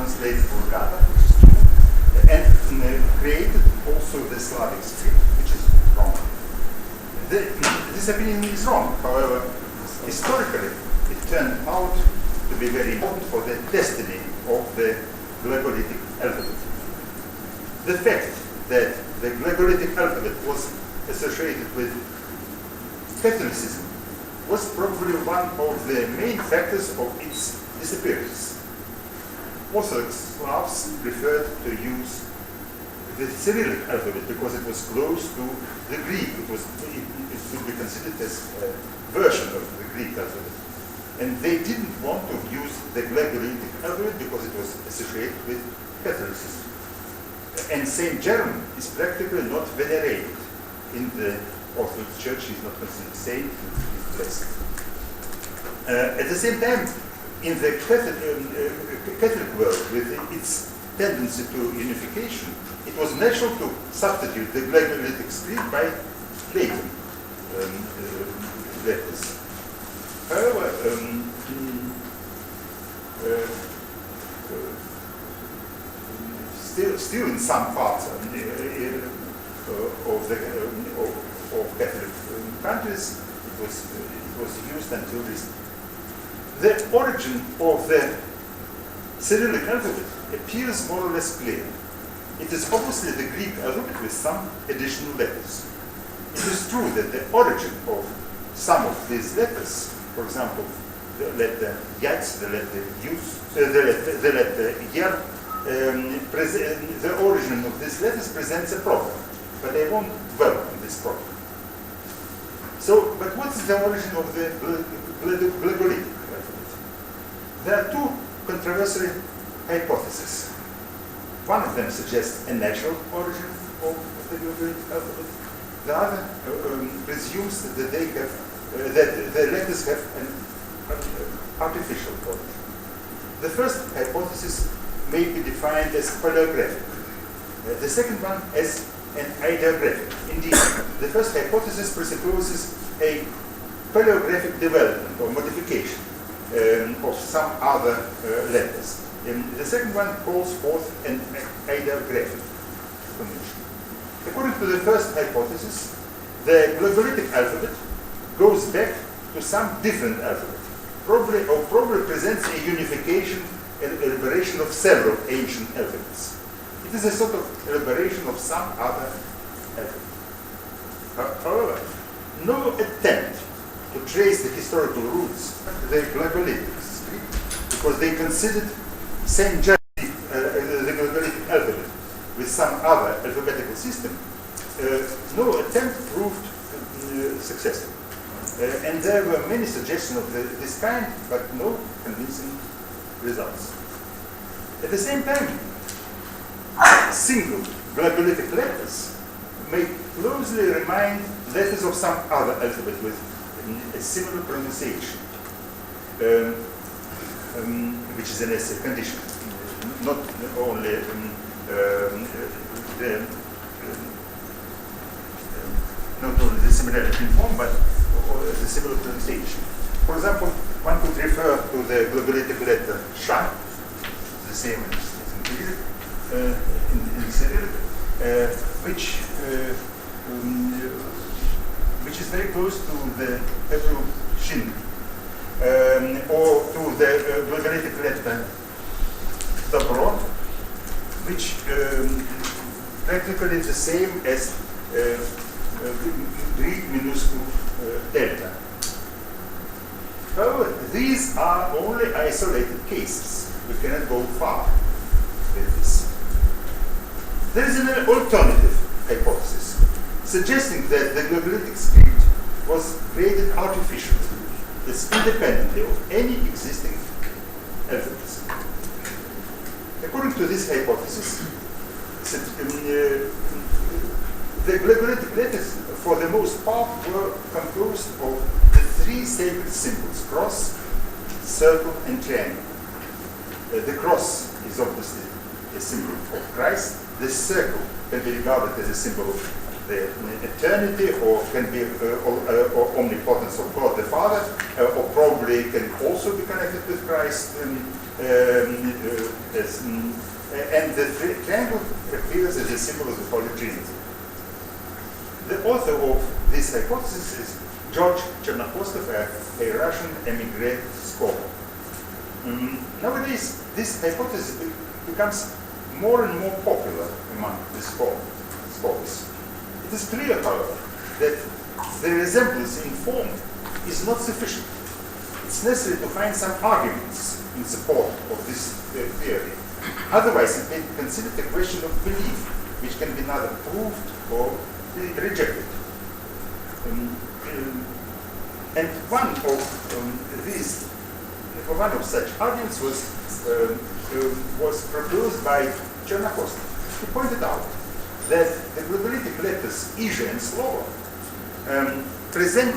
translated Vulgata, which is true, and created also the Slavic script, which is wrong. This opinion is wrong, however, historically it turned out to be very important for the destiny of the Glagolitic alphabet. The fact that the Glagolitic alphabet was associated with Catholicism was probably one of the main factors of its disappearance. Orthodox Slavs preferred to use the Cyrillic alphabet because it was close to the Greek. It could be considered as a version of the Greek alphabet. And they didn't want to use the Glagolitic alphabet because it was associated with Catholicism. And Saint Jerome is practically not venerated in the Orthodox Church. He's not considered saint, he's blessed. At the same time, in the Catholic world, with its tendency to unification, it was natural to substitute the Glagolitic script by Latin letters. However, still in some parts of Catholic countries, it was used until recently. The origin of the Cyrillic alphabet appears more or less clear. It is obviously the Greek alphabet with some additional letters. It is true that the origin of some of these letters, for example, the letter Yats, the letter Yus, the letter Yer, the origin of these letters presents a problem, but I won't dwell on this problem. So, but what is the origin of the Glagolitic alphabet? There are two controversial hypotheses. One of them suggests a natural origin of the Glagolitic alphabet. The other presumes that they have that the letters have an artificial origin. The first hypothesis may be defined as paleographic. The second one as an ideographic. Indeed, the first hypothesis presupposes a paleographic development or modification of some other letters. The second one calls forth an ideographic condition. According to the first hypothesis, the Glagolitic alphabet goes back to some different alphabet, probably presents a unification and elaboration of several ancient alphabets. It is a sort of elaboration of some other alphabet. However, no attempt to trace the historical roots of the Glagolitic script, because they considered Saint Jerome, the Glagolitic alphabet, with some other alphabetical system, no attempt proved successful. And there were many suggestions of this kind, but no convincing results. At the same time, single Glagolitic letters may closely remind letters of some other alphabet with a similar pronunciation, which is a necessary condition. Not only the similarity in form, but the similar pronunciation. For example, one could refer to the Glagolitic letter Sha, the same as in Cyrillic, which is very close to the Hebrew Shin, or to the Glagolitic letter Dobro, which practically is the same as Greek minuscule delta. However, these are only isolated cases. We cannot go far with this. There is an alternative hypothesis suggesting that the Glagolitic script was created artificially, as independently of any existing alphabets. According to this hypothesis, the Glagolitic letters, for the most part, were composed of the three sacred symbols: cross, circle, and triangle. The cross is obviously a symbol of Christ. The circle can be regarded as a symbol of the eternity, or can be or omnipotence of God the Father, or probably can also be connected with Christ. And the triangle appears as a symbol of the Holy Trinity. The author of this hypothesis is George Chernokhostov, a Russian emigre scholar. Nowadays, this hypothesis becomes more and more popular among the scholars. It is clear, however, that the resemblance in form is not sufficient. It's necessary to find some arguments in support of this theory. Otherwise, it may be considered a question of belief, which can be neither proved or rejected. And one of such arguments was proposed by Chernokhostov. He pointed out that the Glagolitic letters Iže and Slovo present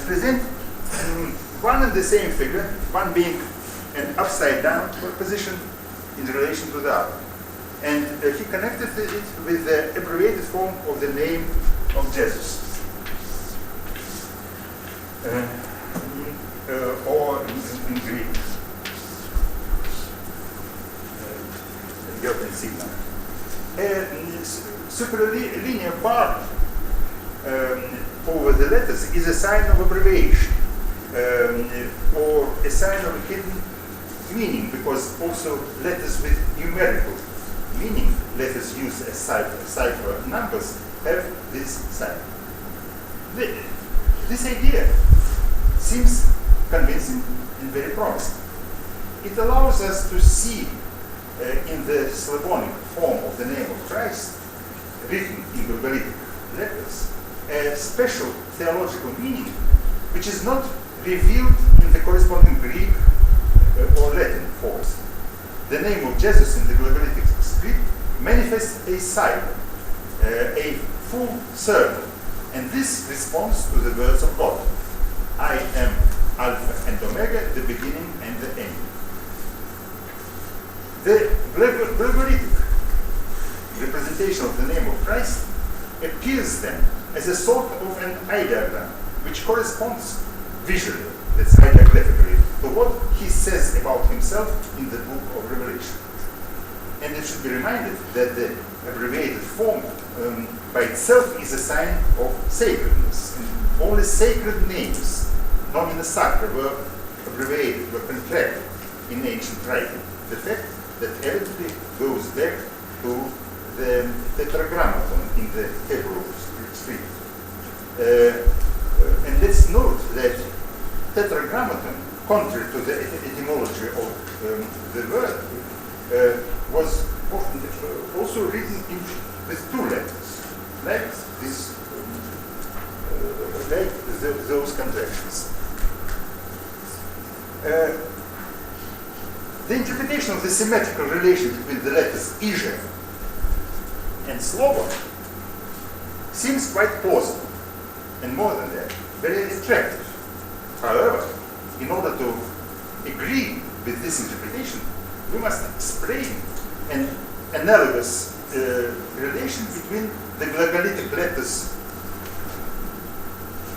present one and the same figure, one being an upside down position in relation to the other. And he connected it with the abbreviated form of the name of Jesus. Or in Greek, European sigma. Superlinear bar over the letters is a sign of abbreviation, or a sign of a hidden meaning, because also letters with numerical meaning, letters used as cipher numbers, have this sign. This idea seems convincing and very promising. It allows us to see in the Slavonic form of the name of Christ, written in Glagolitic letters, a special theological meaning which is not revealed in the corresponding Greek or Latin forms. The name of Jesus in the Glagolitic script manifests a cycle, a full circle, and this responds to the words of God. I am Alpha and Omega, the beginning and the end. The Glagolitic representation of the name of Christ appears then as a sort of an ideogram, which corresponds visually, that's ideographically, to what he says about himself in the book of Revelation. And it should be reminded that the abbreviated form by itself is a sign of sacredness. And only sacred names, nomina sacra, were abbreviated, were contracted in ancient writing. The fact that evidently goes back to the tetragrammaton in the Hebrew script. And let's note that tetragrammaton, contrary to the etymology of the word, was often also written with two letters, like those contractions. The interpretation of the symmetrical relation between the letters Iže and Slovo seems quite plausible, and more than that, very attractive. However, in order to agree with this interpretation, we must explain an analogous relation between the Glagolitic letters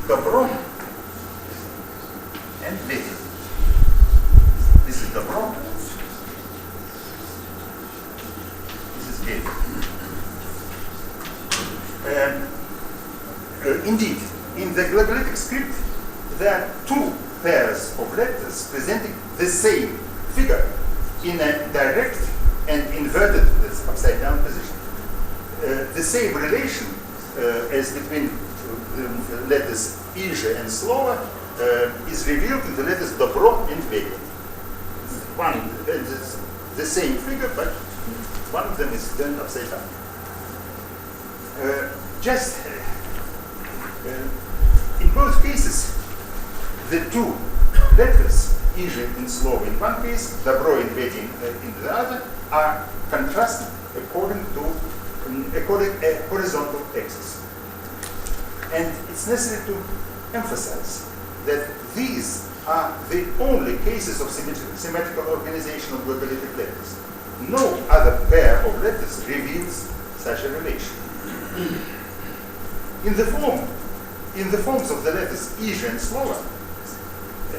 Dobro and Veti. This is Dobro. This is Veti. Indeed, in the Glagolitic script, there are two pairs of letters presenting the same figure in a direct and inverted, that's upside down position. The same relation as between the letters Iže and Slovo is revealed in the letters Dobro and Veti. One, the same figure, but one of them is turned upside down. In both cases, the two letters, Iže and Slovo in one case, Dobro and Veti in the other, are contrasted according to a horizontal axis. And it's necessary to emphasize that these are the only cases of symmetrical organization of glagolitic letters. No other pair of letters reveals such a relation. In the forms of the letters Ij and Slova,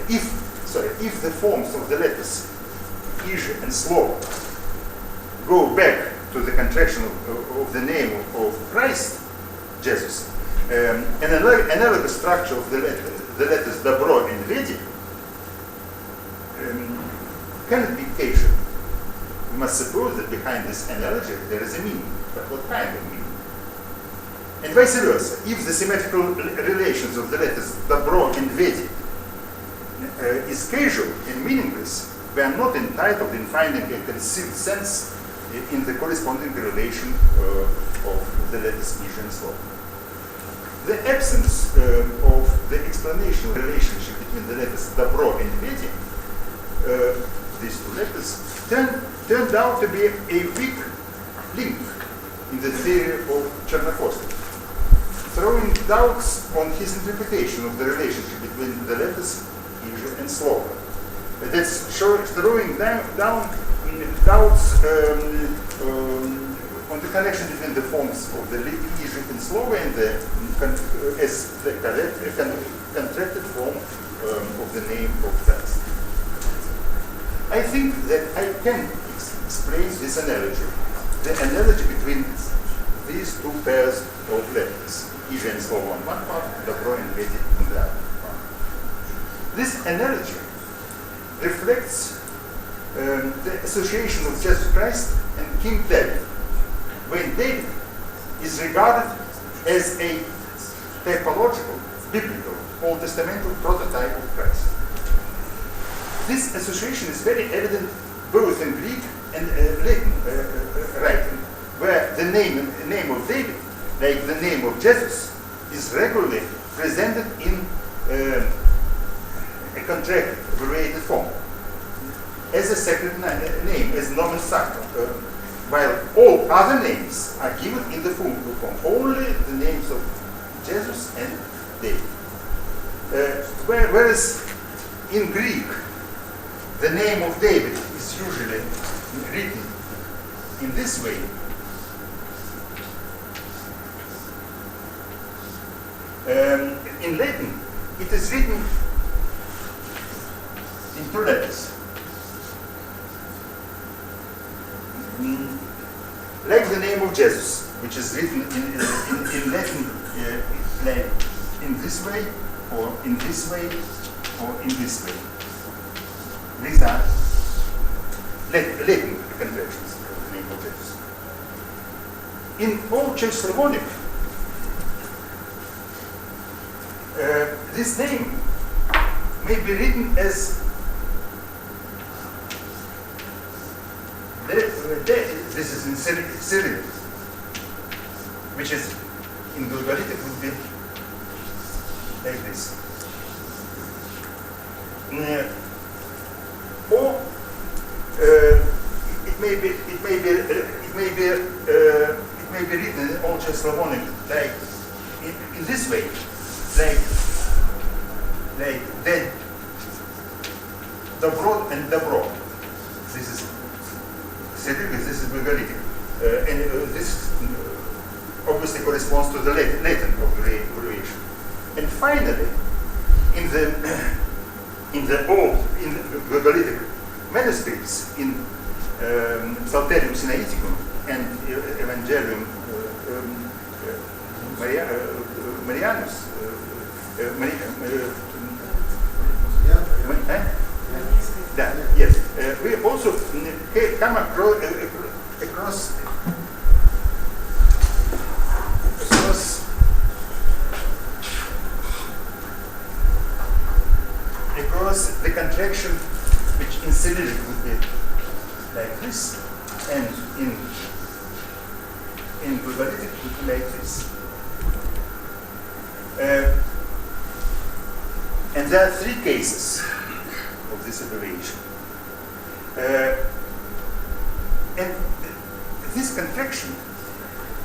if the forms of the letters Ij and Slova go back to the contraction of the name of Christ, Jesus, an analogous structure of the letters Dobro and Vedi cannot be casual. We must suppose that behind this analogy there is a meaning, but what kind of meaning? And vice versa, if the symmetrical relations of the letters Dobro and Vedi is casual and meaningless, we are not entitled in finding a concealed sense in the corresponding relation of the letters Ij and Slova. The absence of the explanation of the relationship between the letters Dobro and Vedi, these two letters, turned out to be a weak link in the theory of Chernokhorský, throwing doubts on his interpretation of the relationship between the letters Ij and Slova. That's throwing down doubts on the connection between the forms of the Ij and Slova and as the contracted form of the name of Christ. I think that I can explain this analogy, the analogy between these two pairs of letters, Ij and Slova on one part, Dobro and Vedi on the other part. This analogy reflects the association of Jesus Christ and King David, when David is regarded as a typological, biblical, Old Testamental prototype of Christ. This association is very evident both in Greek and Latin writing, where the name of David, like the name of Jesus, is regularly presented in a contracted, abbreviated form, as a sacred name, as nomen sacrum, while all other names are given in the full form, only the names of Jesus and David. Whereas in Greek, the name of David is usually written in this way. In Latin, it is written in two letters. Like the name of Jesus, which is written in Latin like in this way, or in this way, or in this way. These are Latin contractions of the name of Jesus. In Old Czech Slavonic, this name may be written as this is in Cyril, which is in Glagolitic would be like this. Or it may be written in Old Czech Slavonic like in this way, like then Dobro and Dobro. This is Cyril, this is Glagolitic, and this obviously corresponds to the Latin abbreviation. And finally, in the Glagolitic manuscripts, in Psalterium Sinaiticum and Evangelium Marianus, yes, we also come across the contraction, which in Cyrillic would be like this, and in Glagolitic would be like this. And there are three cases of this abbreviation. And this contraction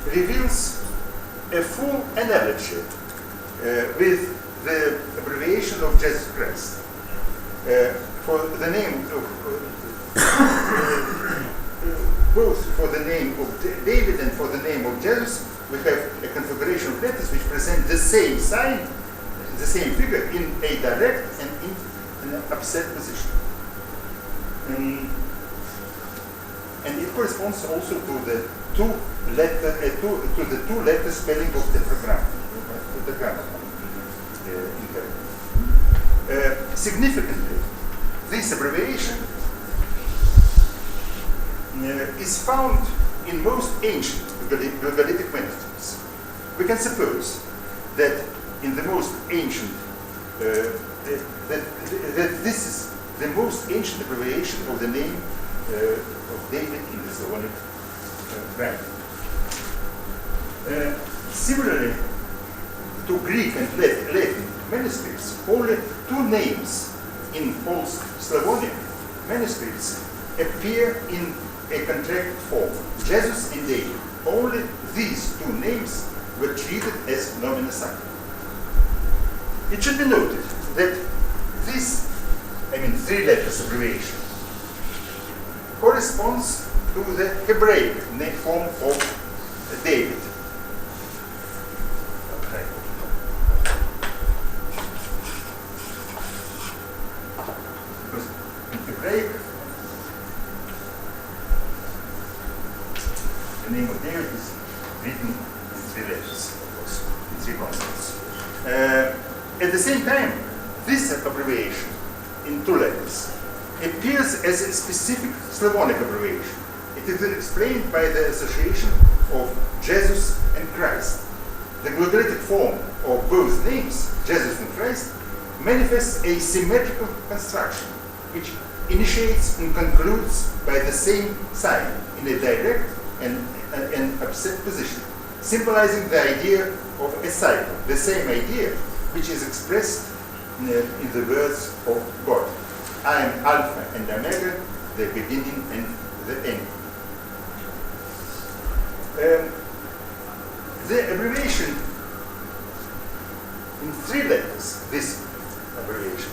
reveals a full analogy with the abbreviation of Jesus Christ. For the name of both for the name of David and for the name of Jesus, we have a configuration of letters which present the same sign, the same figure in a direct and in an upset position. And it corresponds also to the two letter spelling of tetragram. Significantly, this abbreviation is found in most ancient Glagolitic manuscripts. We can suppose that in the most ancient, that this is the most ancient abbreviation of the name of David in the Slavonic writing. Similarly to Greek and Latin manuscripts, only two names in Old Slavonic manuscripts appear in a contracted form, Jesus and David. Only these two names were treated as nomina sancta. It should be noted that this, three letters abbreviation, corresponds to the Hebraic form of David. Because in Hebraic, the name of David is written in three letters, of course, in three consonants. At the same time, this abbreviation in two letters appears as a specific Slavonic abbreviation. It is explained by the association of Jesus and Christ. The Glagolitic form of both names, Jesus and Christ, manifests a symmetrical construction, which initiates and concludes by the same sign in a direct and upset position, symbolizing the idea of a cycle, the same idea which is expressed in the words of God. I am Alpha and Omega, the beginning and the end. The abbreviation in three letters, this abbreviation,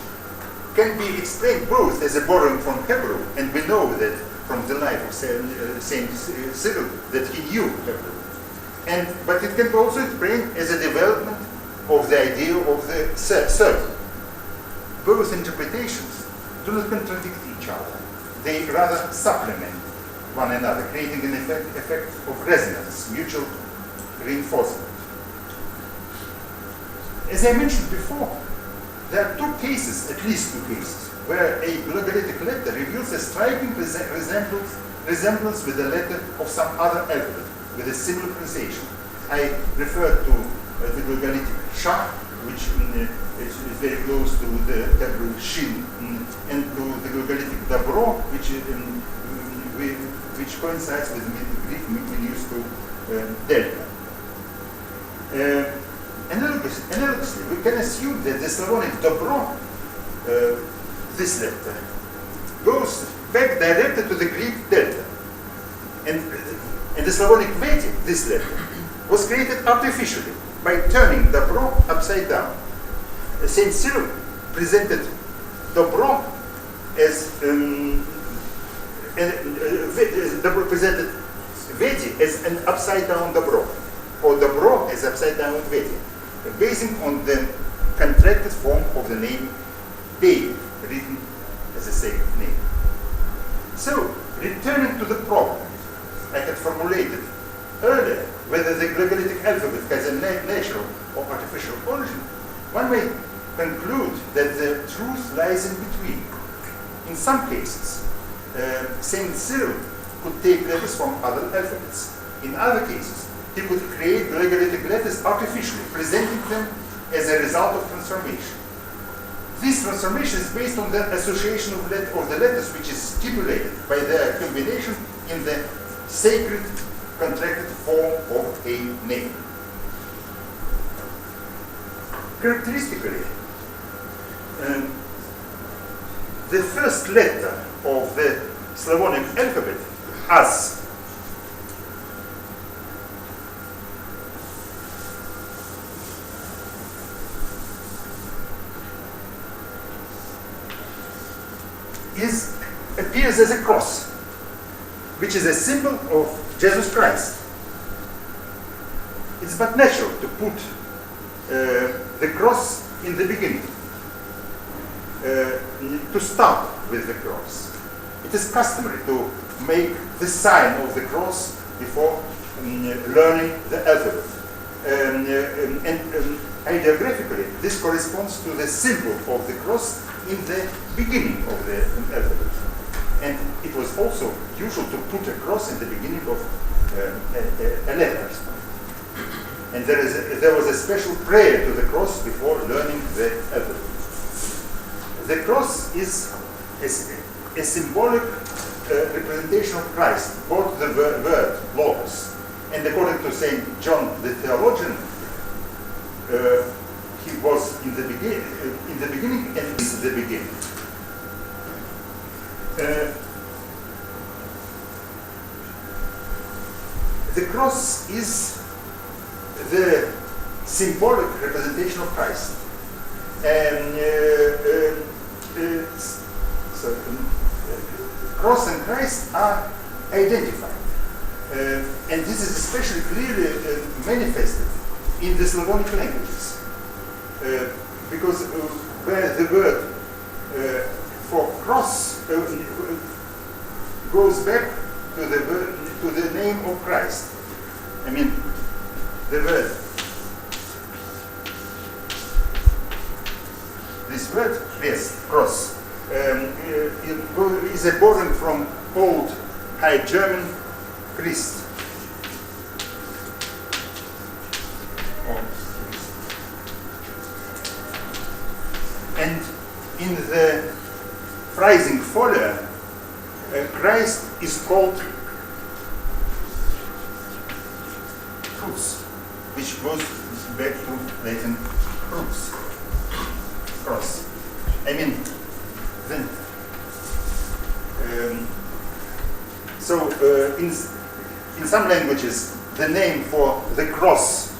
can be explained both as a borrowing from Hebrew, and we know that from the life of Saint Cyril that he knew Hebrew, but it can be also explained as a development of the idea of the circle. Both interpretations do not contradict each other. They rather supplement one another, creating an effect of resonance, mutual reinforcement. As I mentioned before, there are two cases, at least two cases, where a Glagolitic letter reveals a striking resemblance with the letter of some other alphabet, with a similar pronunciation. I refer to the Glagolitic Sha, which is very close to the Hebrew Shin, and to the Glagolitic Dobro, which coincides with the Greek minuscule delta. Analogously, we can assume that the Slavonic Dobro, this letter, goes back directly to the Greek delta. And the Slavonic Veti, this letter, was created artificially by turning Dobro upside down. Saint Cyril presented Dobro as presented Veti as an upside down Dobro, or Dobro as upside down Veti, basing on the contracted form of the name David, written as a sacred name. So, returning to the problem I had formulated earlier, whether the Glagolitic alphabet has a natural or artificial origin, one may conclude that the truth lies in between. In some cases, Saint Cyril could take letters from other alphabets. In other cases, he could create Glagolitic letters artificially, presenting them as a result of transformation. This transformation is based on the association of the letters, which is stipulated by their combination in the sacred contracted form of a name. Characteristically, the first letter of the Slavonic alphabet, as, appears as a cross, which is a symbol of Jesus Christ. It's but natural to put the cross in the beginning, to start with the cross. It is customary to make the sign of the cross before learning the alphabet. Ideographically, this corresponds to the symbol of the cross in the beginning of the alphabet. And it was also usual to put a cross in the beginning of a letter. And there was a special prayer to the cross before learning the alphabet. The cross is a symbolic representation of Christ, both the word, logos, and according to St. John the theologian, he was in the beginning and is the beginning. The cross is the symbolic representation of Christ. And cross and Christ are identified. And this is especially clearly manifested in the Slavonic languages. Because where the word for cross goes back to the name of Christ. I mean, the word. This word, yes, cross, is borrowed from Old High German Christ. And in the Freising Folia, Christ is called Cruz, which goes back to Latin crux, cross. I mean, then, in some languages, the name for the cross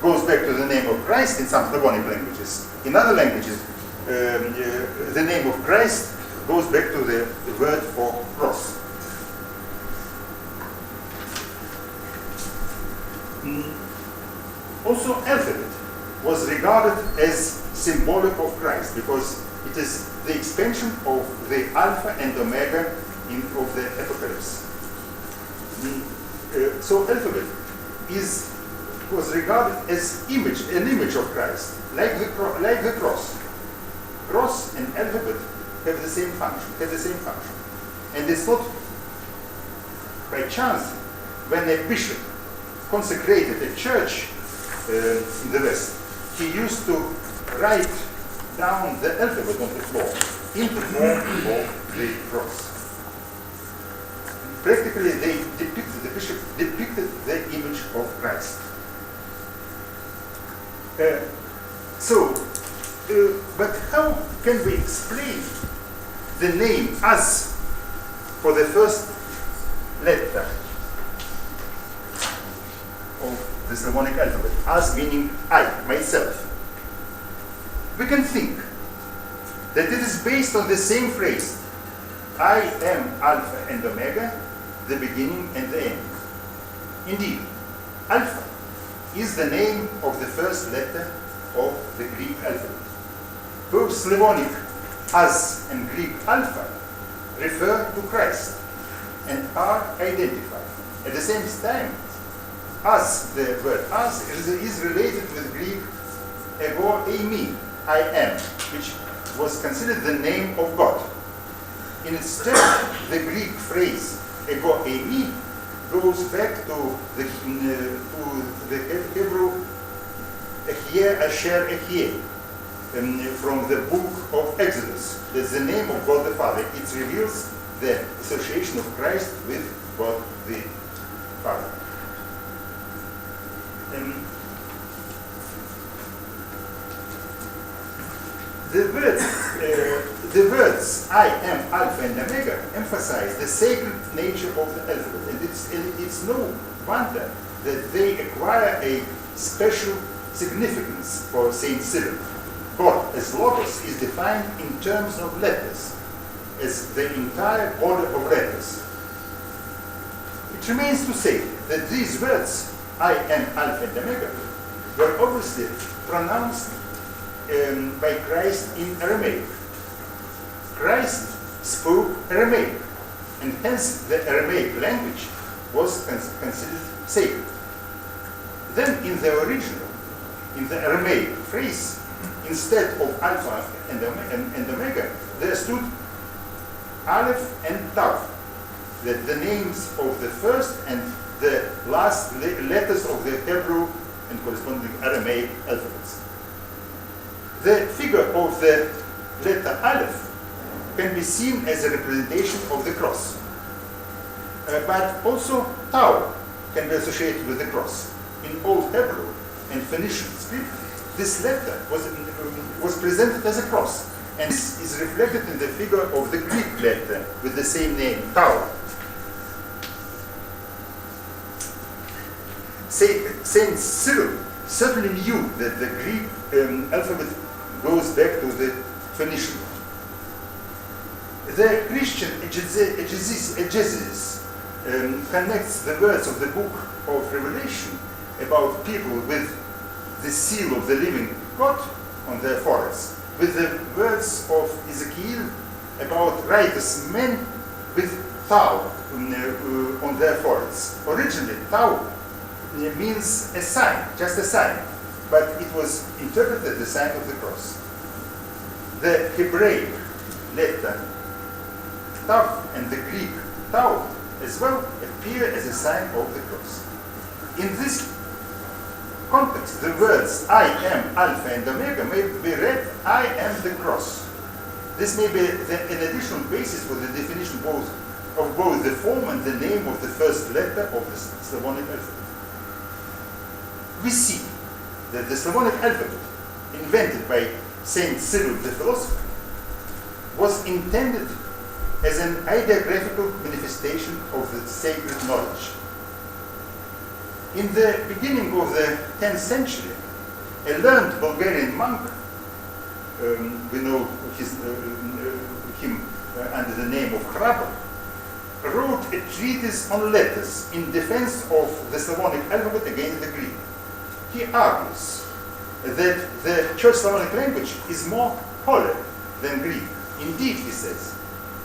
goes back to the name of Christ in some Slavonic languages. In other languages, the name of Christ goes back to the word for cross. Also, alphabet was regarded as symbolic of Christ because it is the expansion of the Alpha and Omega of the Apocalypse. So, alphabet was regarded as an image of Christ, like the cross. Cross and alphabet have the same function. And it's not by chance when a bishop consecrated a church in the West, he used to write down the alphabet on the floor in the form of the cross. Practically, the bishop depicted the image of Christ. But how can we explain the name as for the first letter of the Slavonic alphabet? As meaning I, myself. We can think that it is based on the same phrase, I am Alpha and Omega, the beginning and the end. Indeed, Alpha is the name of the first letter of the Greek alphabet. Both Slavonic as and Greek alpha refer to Christ and are identified. At the same time, as, the word as, is related with Greek ego eimi, I am, which was considered the name of God. Instead, the Greek phrase ego eimi goes back to the Hebrew Ehyeh Asher Ehyeh, from the book of Exodus. That's the name of God the Father. It reveals the association of Christ with God the Father. The words I am Alpha and Omega emphasize the sacred nature of the alphabet, and it's no wonder that they acquire a special significance for Saint Cyril. God as Logos is defined in terms of letters. as the entire order of letters. It remains to say that these words, I am Alpha and Omega, were obviously pronounced by Christ in Aramaic. Christ spoke Aramaic, and hence the Aramaic language was considered sacred. Then in the original, in the Aramaic phrase, instead of Alpha and Omega, there stood Aleph and Tav, the names of the first and the last letters of the Hebrew and corresponding Aramaic alphabets. The figure of the letter Aleph can be seen as a representation of the cross. But also Tau can be associated with the cross. In Old Hebrew and Phoenician script, this letter was presented as a cross. And this is reflected in the figure of the Greek letter with the same name, Tau. Saint Cyril certainly knew that the Greek alphabet goes back to the Phoenician one. The Christian exegesis connects the words of the book of Revelation about people with the seal of the living God on their foreheads with the words of Ezekiel about righteous men with Tau on their foreheads. Originally, Tau means a sign, just a sign, but it was interpreted as the sign of the cross. The Hebraic letter Tav and the Greek Tau as well appear as a sign of the cross. In this context, the words I am Alpha and Omega may be read I am the cross. This may be an additional basis for the definition of both the form and the name of the first letter of the Slavonic alphabet. We see that the Slavonic alphabet, invented by Saint Cyril the philosopher, was intended as an ideographical manifestation of the sacred knowledge. In the beginning of the 10th century, a learned Bulgarian monk, we know him under the name of Hrabal, wrote a treatise on letters in defense of the Slavonic alphabet against the Greek. He argues that the Church Slavonic language is more holy than Greek. Indeed, he says,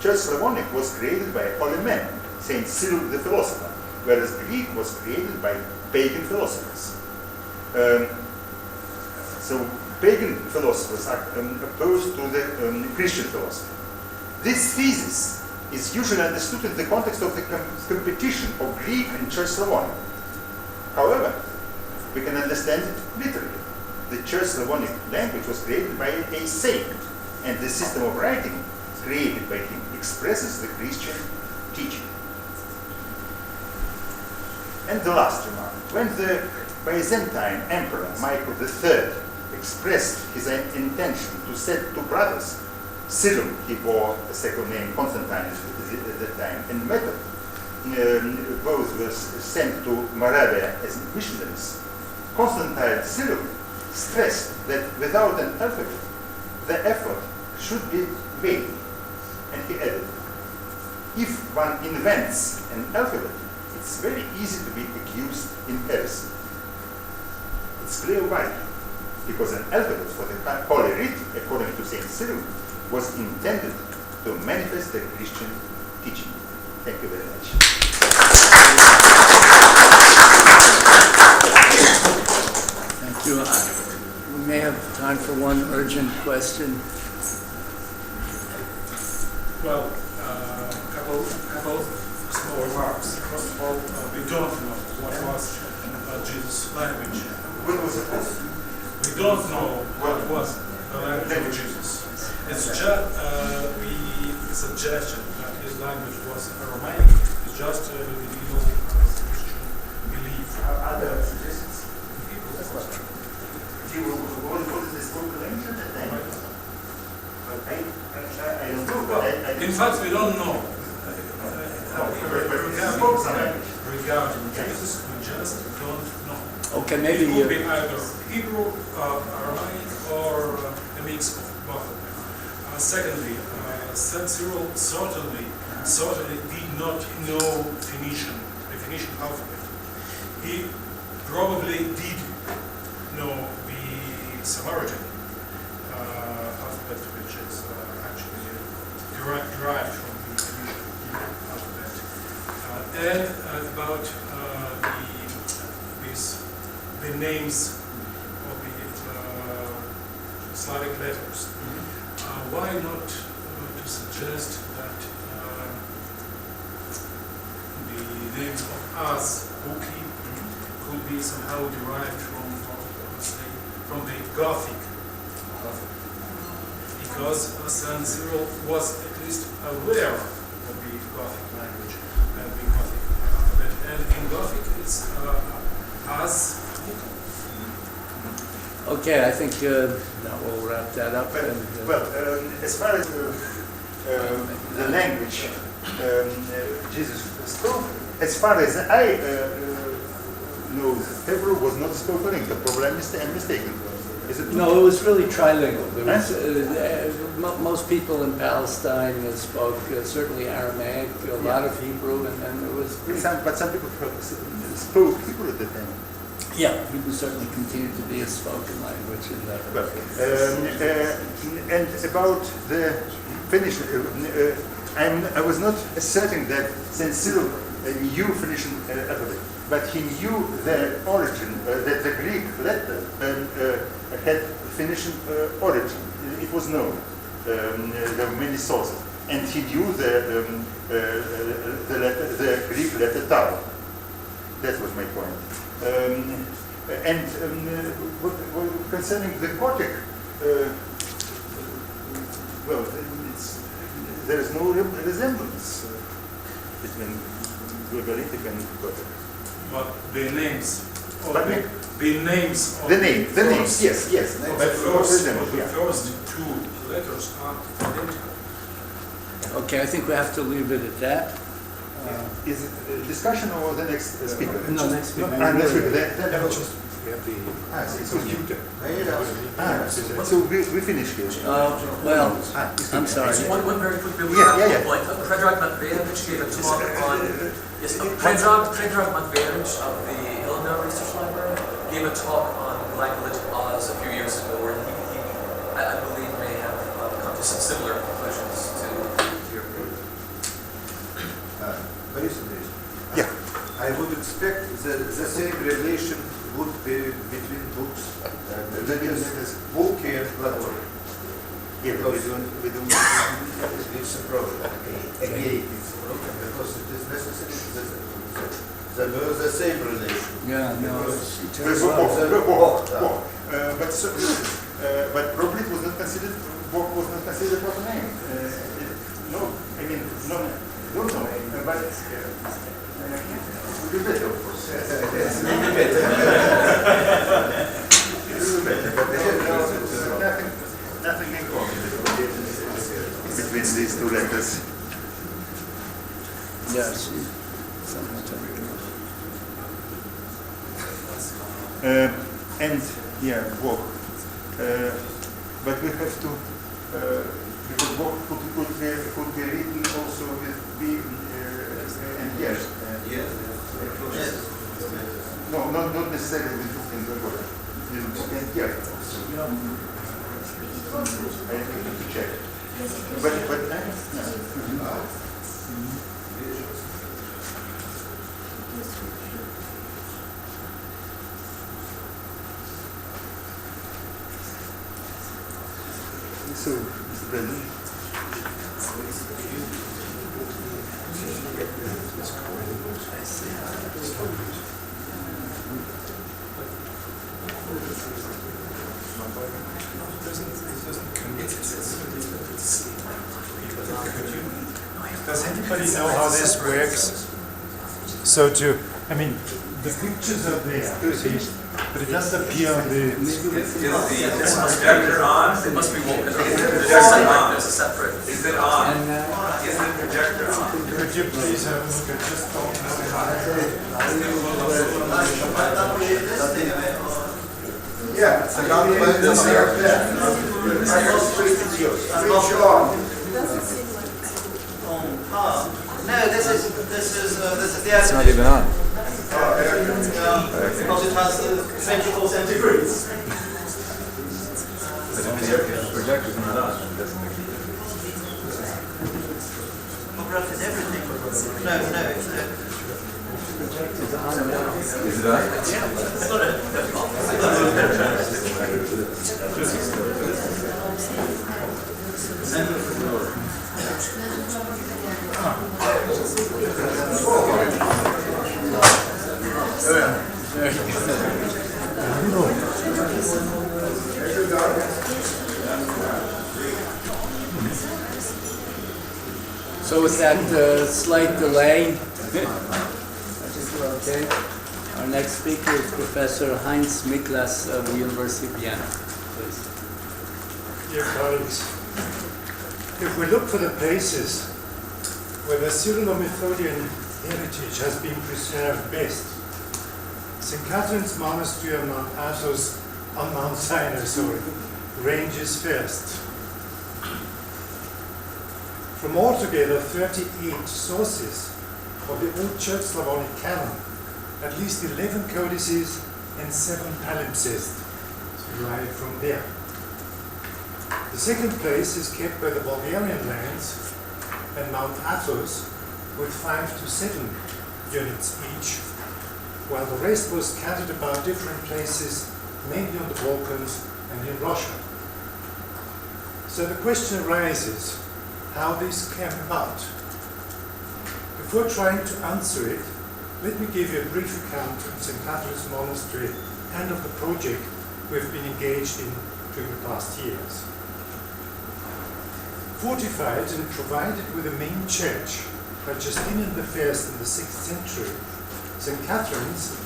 Church Slavonic was created by a holy man, Saint Cyril the philosopher, whereas Greek was created by pagan philosophers. So pagan philosophers are opposed to the Christian philosophy. This thesis is usually understood in the context of the competition of Greek and Church Slavonic. However, we can understand it literally. The Church Slavonic language was created by a saint, and the system of writing created by him expresses the Christian teaching. And the last remark. When the Byzantine Emperor Michael III expressed his intention to set two brothers, Cyril, he bore a second name, Constantine at that time, and Method, both were sent to Moravia as missionaries. Constantine Cyril stressed that without an alphabet, the effort should be vain. And he added, if one invents an alphabet, it's very easy to be accused in heresy. It's clear why. Because an alphabet for the Holy Writ, according to Saint Cyril, was intended to manifest the Christian teaching. Thank you very much. Thank you. We may have time for one urgent question. Well, couple small remarks. First of all, we don't know what was Jesus' language. What was it? We don't know what was the language of Jesus. It's just the suggestion that his language was Aramaic. It's just a medieval Christian belief. Other suggestions? What is this book language at that time? I don't know. In fact, we don't know. Regarding Jesus, we just don't know. Okay, maybe it could be either Hebrew, Aramaic, or a mix of both of them. Secondly, Saint Cyril certainly did not know the Phoenician alphabet. He probably did know the Samaritan alphabet, which is actually derived from the Phoenician alphabet. And about the names of the Slavic letters. Why not to suggest that the names of us, Buki, could be somehow derived from the Gothic alphabet? Because Saint Cyril was at least aware of the Gothic language and the Gothic alphabet, and in Gothic it's as. Okay, I think now we'll wrap that up. As far as the language Jesus spoke, as far as I know, Hebrew was not spoken. The problem is I'm mistaken. Is it No, it was really trilingual. There was, most people in Palestine spoke certainly Aramaic, a lot of Hebrew, and there was Greek. But some people spoke Hebrew at the time. Yeah, Hebrew certainly continued to be a spoken language in that. And about the Phoenician, I was not asserting that Saint Cyril knew Phoenician alphabet, but he knew the origin, that the Greek letter had Phoenician origin. It was known. There were many sources, and he knew the Greek letter Tau. That was my point. Concerning the Gothic, there is no resemblance between Glagolitic and Gothic. But the names. Yes. The first two letters are identical. Okay, I think we have to leave it at that. Is it a discussion or the next speaker? No, next speaker. Next speaker. So we finish here. Well, I'm sorry. One very quick point. Predrag Matveevich gave a talk on Predrag Matveevich of the Illinois Research Library gave a talk on Glagolitic Oz a few years ago, where he I believe may have come to some similar conclusions to your group. Yeah. I would expect the same relation would be between books. That is Buki and Glagolitic. Yeah, we don't. It's a problem. Again, it's a problem because it is necessary that there was the same relation. Yeah, no. But probably it was not considered. Was not considered a proper name. No, I mean no. But it would be better, of course. It would be better. But nothing in common between these two letters. Yes. And yeah, walk. But we have to. Because walk could be written also with B and yes. Yes. No, not necessarily with book and Glagolitic. With book and yes. I have to check. But so, Mr. President. Does anybody know how this works? So I mean, the pictures are there, but it doesn't appear on the... This must be on. It must be woken up. There's a separate. Is it on? Is the projector on? Could you please have a look? I just don't know. Yeah, it's not by the this is the It's not even on. because it has 24 centigrades. But if the projector's not on, it doesn't make Photograph is everything. No, it's Is it on? So with that slight delay, I think we're okay. Our next speaker is Professor Heinz Miklas of the University of Vienna. Please. Dear colleagues, if we look for the places where the Cyrilo-Methodian heritage has been preserved best, St. Catherine's Monastery on Mount Sinai, ranges first. From altogether 38 sources of the Old Church Slavonic canon, at least 11 codices and 7 palimpsests derived from there. The second place is kept by the Bulgarian lands and Mount Athos with 5 to 7 units each, while the rest was scattered about different places, mainly on the Balkans and in Russia. So the question arises, how this came about. Before trying to answer it, let me give you a brief account of St. Catherine's Monastery and of the project we've been engaged in during the past years. Fortified and provided with a main church by Justinian I in the 6th century, St. Catherine's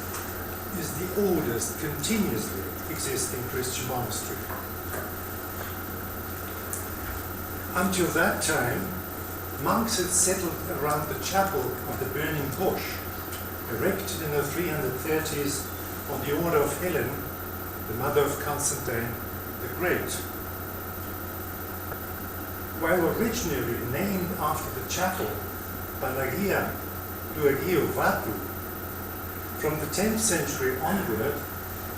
is the oldest continuously existing Christian monastery. Until that time, monks had settled around the chapel of the burning bush, erected in the 330s on the order of Helen, the mother of Constantine the Great. While originally named after the chapel Panagia Luagio Vatu, from the 10th century onward,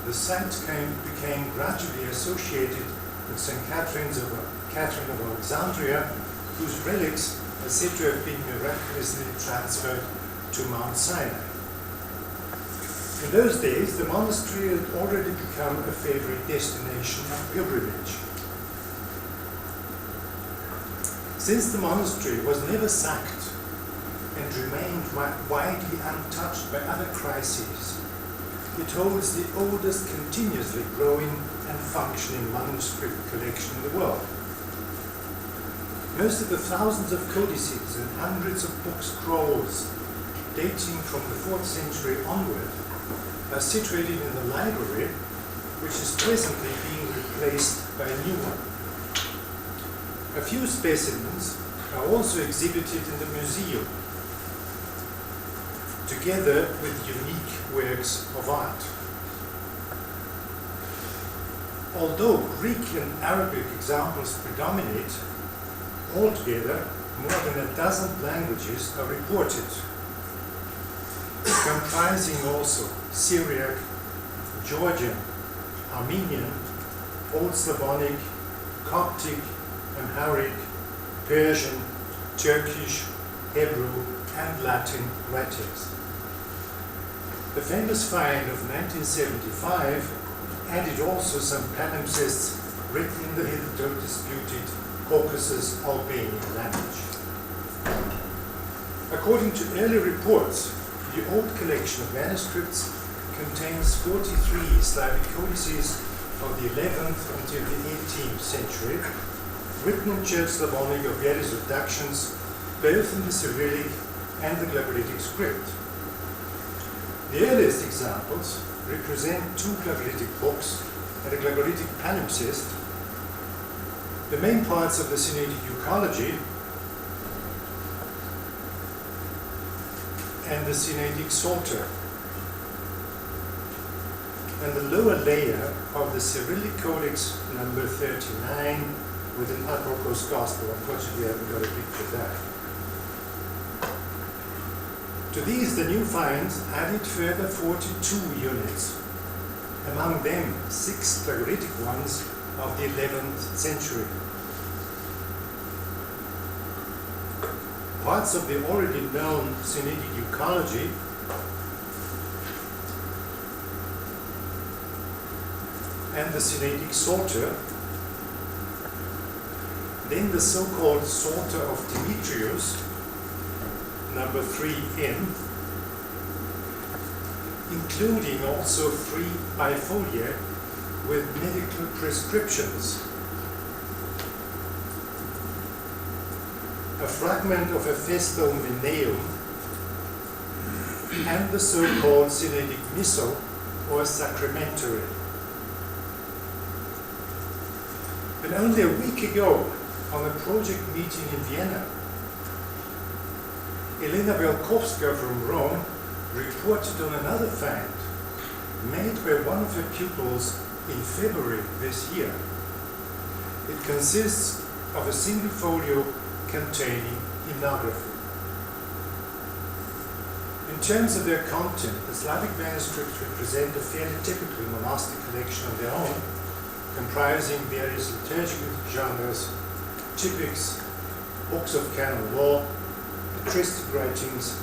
the site became gradually associated with St. Catherine of Alexandria, whose relics are said to have been miraculously transferred to Mount Sinai. In those days, the monastery had already become a favorite destination of pilgrimage. Since the monastery was never sacked and remained widely untouched by other crises, it holds the oldest continuously growing and functioning manuscript collection in the world. Most of the thousands of codices and hundreds of book scrolls dating from the 4th century onward are situated in the library, which is presently being replaced by a new one. A few specimens are also exhibited in the museum, together with unique works of art. Although Greek and Arabic examples predominate, altogether more than a dozen languages are reported, comprising also Syriac, Georgian, Armenian, Old Slavonic, Coptic, Amharic, Persian, Turkish, Hebrew, and Latin writings. The famous find of 1975 added also some palimpsests written in the hitherto disputed Caucasus Albanian language. According to early reports, the old collection of manuscripts contains 43 Slavic codices of the 11th until the 18th century, written in Church Slavonic of various reductions, both in the Cyrillic and the Glagolitic script. The earliest examples represent 2 Glagolitic books and a Glagolitic palimpsest. The main parts of the Sinaitic Euchology and the Sinaitic Psalter, and the lower layer of the Cyrillic Codex number 39 with an Apokos Gospel. Unfortunately, I haven't got a picture of that. To these, the new finds added further 42 units, among them 6 Glagolitic ones of the 11th century. Parts of the already known Sinaitic ecology and the Sinaitic Psalter, then the so-called Psalter of Demetrius, number 3n, including also 3 bifolia with medical prescriptions, a fragment of a Vestal Mineum, and the so-called Sinaitic Missal or Sacramentary. And only a week ago, on a project meeting in Vienna, Elena Belkowska from Rome reported on another find made by one of her pupils in February this year. It consists of a single folio containing hymnography. In terms of their content, the Slavic manuscripts represent a fairly typical monastic collection of their own, comprising various liturgical genres, typics, books of canon law, patristic writings,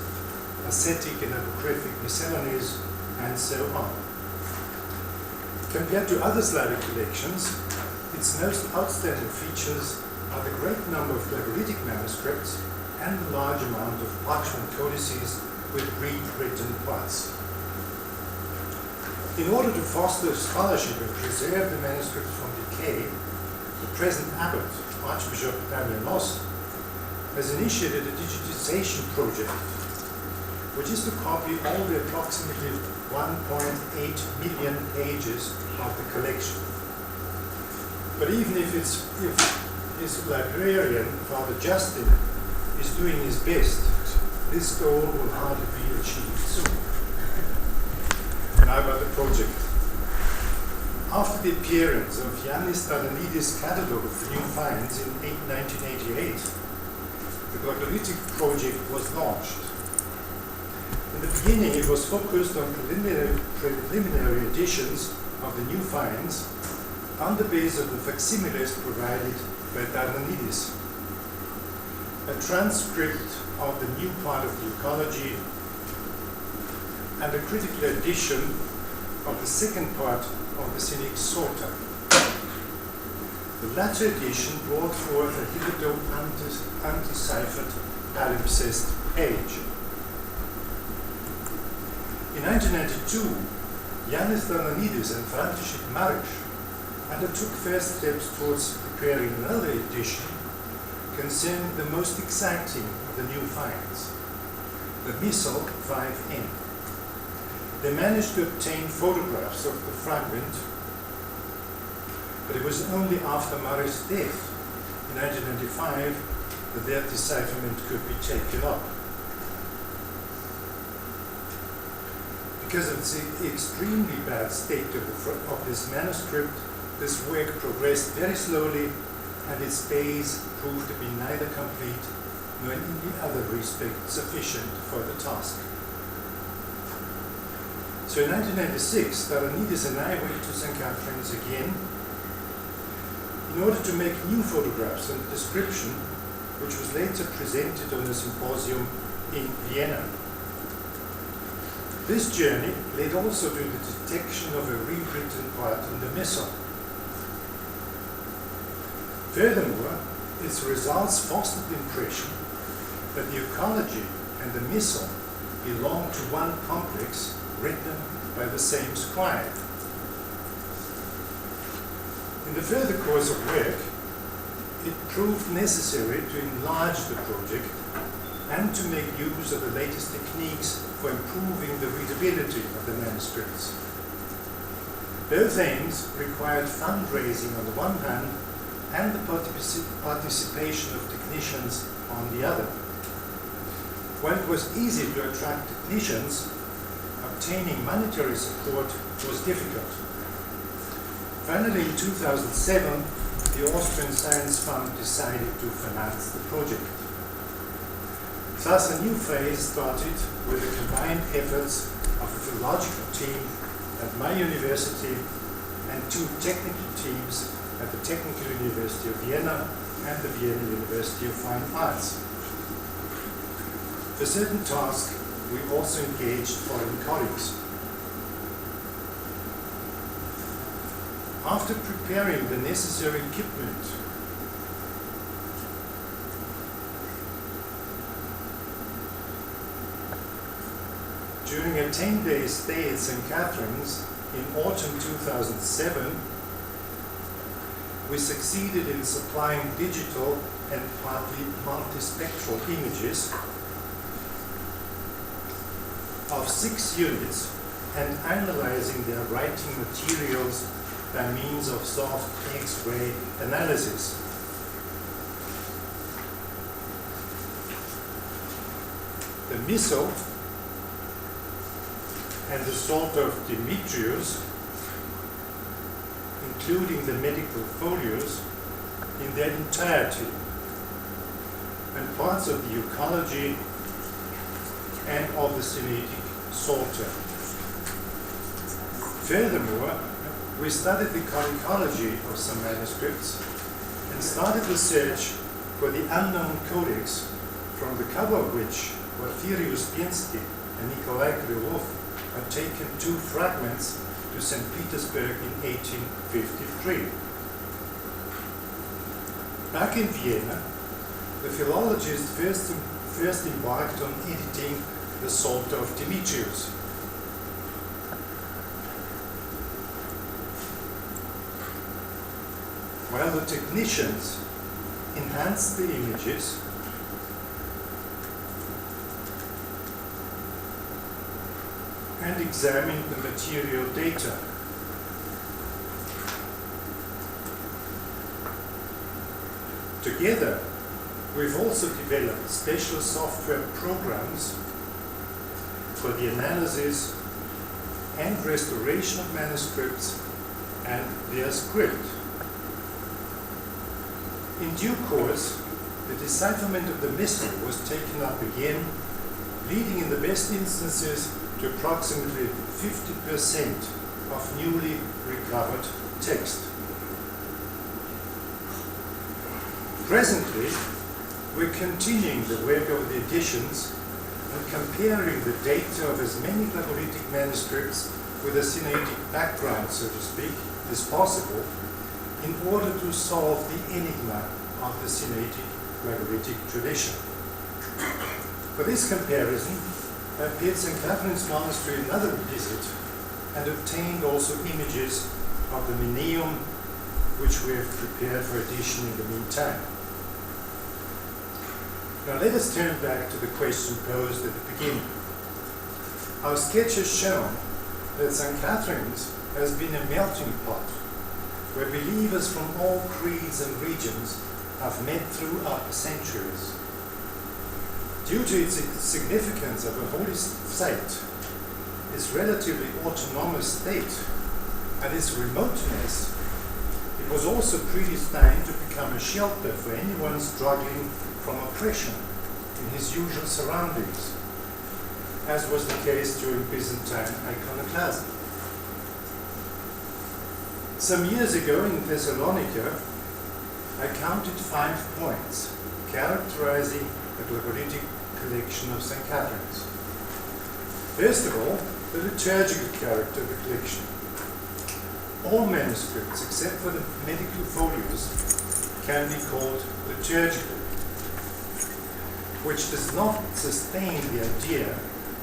ascetic and apocryphic miscellanies, and so on. Compared to other Slavic collections, its most outstanding features are the great number of Glagolitic manuscripts and the large amount of parchment codices with Greek-written parts. In order to foster scholarship and preserve the manuscripts from decay, the present abbot, Archbishop Daniel Moss, has initiated a digitization project, which is to copy all the approximately 1.8 million pages of the collection. But even if his librarian, Father Justin, is doing his best, this goal will hardly be achieved soon. Now about the project. After the appearance of Yannis Dalanidis' catalogue of the new finds in 1988, the Glagolitic project was launched. In the beginning, it was focused on preliminary editions of the new finds on the basis of the facsimiles provided by Dalanidis, a transcript of the new part of the ecology, and a critical edition of the second part of the Sinaitic Psalter. The latter edition brought forth a hitherto undeciphered palimpsest page. In 1992, Yannis Dalanidis and František Marić undertook first steps towards preparing another edition concerning the most exciting of the new finds, the Missal 5n. They managed to obtain photographs of the fragment, but it was only after Marić's death in 1995 that their decipherment could be taken up. Because of the extremely bad state of this manuscript, this work progressed very slowly, and its base proved to be neither complete nor in any other respect sufficient for the task. So in 1996, Dalanidis and I went to St. Catherine's again in order to make new photographs and a description, which was later presented on a symposium in Vienna. This journey led also to the detection of a rewritten part in the Missal. Furthermore, its results fostered the impression that the ecology and the Missal belong to one complex written by the same scribe. In the further course of work, it proved necessary to enlarge the project and to make use of the latest techniques for improving the readability of the manuscripts. Both aims required fundraising on the one hand and the participation of technicians on the other. While it was easy to attract technicians, obtaining monetary support was difficult. Finally, in 2007, the Austrian Science Fund decided to finance the project. Thus, a new phase started with the combined efforts of a philological team at my university and two technical teams at the Technical University of Vienna and the Vienna University of Fine Arts. For certain tasks, we also engaged foreign colleagues. After preparing the necessary equipment, during a 10-day stay at St. Catherine's in autumn 2007, we succeeded in supplying digital and partly multispectral images of 6 units and analyzing their writing materials by means of soft X-ray analysis. The Missal and the Salt of Demetrius, including the medical folios in their entirety, and parts of the Euchology and of the Sinaitic Psalter. Furthermore, we studied the chronology of some manuscripts and started the search for the unknown codex, from the cover of which were Uspenskij and Nikolai Krylov had taken 2 fragments to St. Petersburg in 1853. Back in Vienna, the philologist first embarked on editing the Psalter of Demetrius. While the technicians enhanced the images, and examined the material data. Together, we've also developed special software programs for the analysis and restoration of manuscripts and their script. In due course, the decipherment of the Missal was taken up again, leading in the best instances to approximately 50% of newly recovered text. Presently, we're continuing the work of the editions and comparing the data of as many Glagolitic manuscripts with a Sinaitic background, so to speak, as possible, in order to solve the enigma of the Sinaitic Glagolitic tradition. For this comparison, I paid St. Catherine's Monastery another visit and obtained also images of the Mineum, which we have prepared for edition in the meantime. Now let us turn back to the question posed at the beginning. Our sketch has shown that St. Catherine's has been a melting pot where believers from all creeds and regions have met throughout the centuries. Due to its significance of a holy site, its relatively autonomous state, and its remoteness, it was also predestined to become a shelter for anyone struggling from oppression in his usual surroundings, as was the case during Byzantine iconoclasm. Some years ago in Thessalonica, I counted 5 points characterizing the Glagolitic collection of St. Catherine's. First of all, the liturgical character of the collection. All manuscripts, except for the medical folios, can be called liturgical, which does not sustain the idea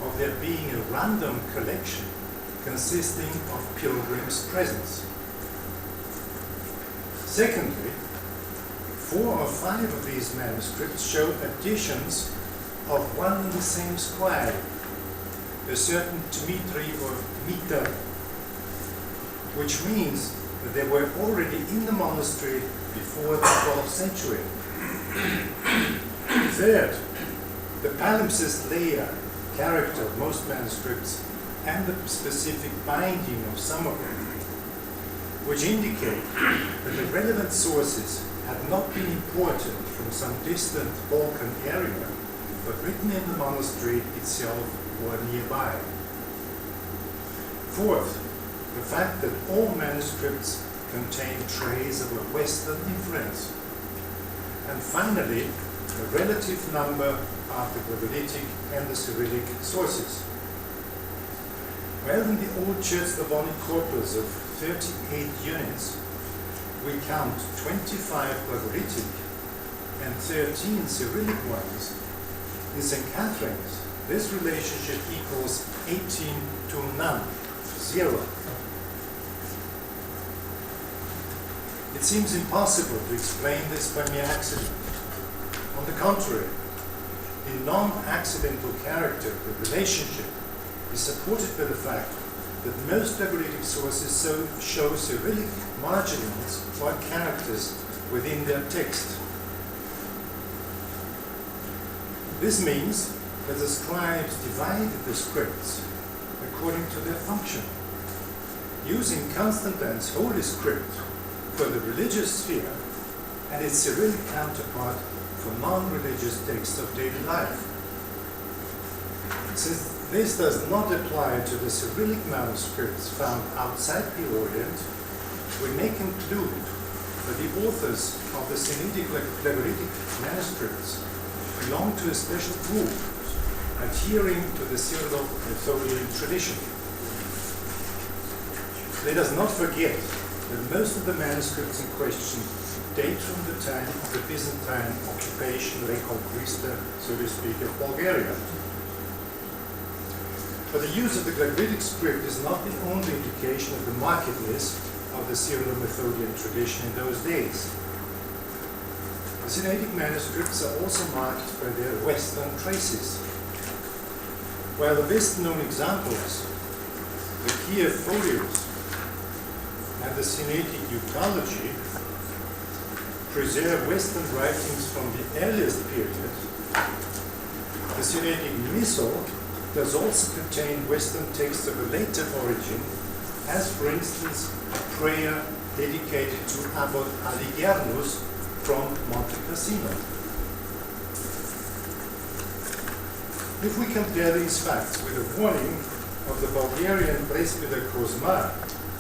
of there being a random collection consisting of pilgrims' presents. Secondly, 4 or 5 of these manuscripts show additions of one and the same scribe, a certain Dmitri or Dmitar, which means that they were already in the monastery before the 12th century. Third, the palimpsest layer character of most manuscripts and the specific binding of some of them, which indicate that the relevant sources had not been imported from some distant Balkan area, but written in the monastery itself or nearby. Fourth, the fact that all manuscripts contain traces of a Western influence. And finally, the relative number of the Glagolitic and the Cyrillic sources. While in the Old Church Slavonic corpus of 38 units, we count 25 Glagolitic and 13 Cyrillic ones, in St. Catherine's, this relationship equals 18 to none, 0. It seems impossible to explain this by mere accident. On the contrary, in non-accidental character, the relationship is supported by the fact that most Glagolitic sources show Cyrillic marginals or characters within their text. This means that the scribes divided the scripts according to their function, using Constantine's Holy Script for the religious sphere and its Cyrillic counterpart for non-religious texts of daily life. Since this does not apply to the Cyrillic manuscripts found outside the Orient, we may conclude that the authors of the Sinaitic Glagolitic manuscripts belong to a special group adhering to the Cyrilo-Methodian tradition. Let us not forget that most of the manuscripts in question date from the time of the Byzantine occupation, Reconquista, so to speak, of Bulgaria. But the use of the Glagolitic script is not the only indication of the markedness of the Cyrilo-Methodian tradition in those days. The Sinaitic manuscripts are also marked by their Western traces. While the best known examples, the Kiev folios and the Sinaitic Archaeology, preserve Western writings from the earliest period, the Sinaitic Missal does also contain Western texts of a later origin, as for instance a prayer dedicated to Abbot Aligernus from Monte Cassino. If we compare these facts with a warning of the Bulgarian presbyter Kozma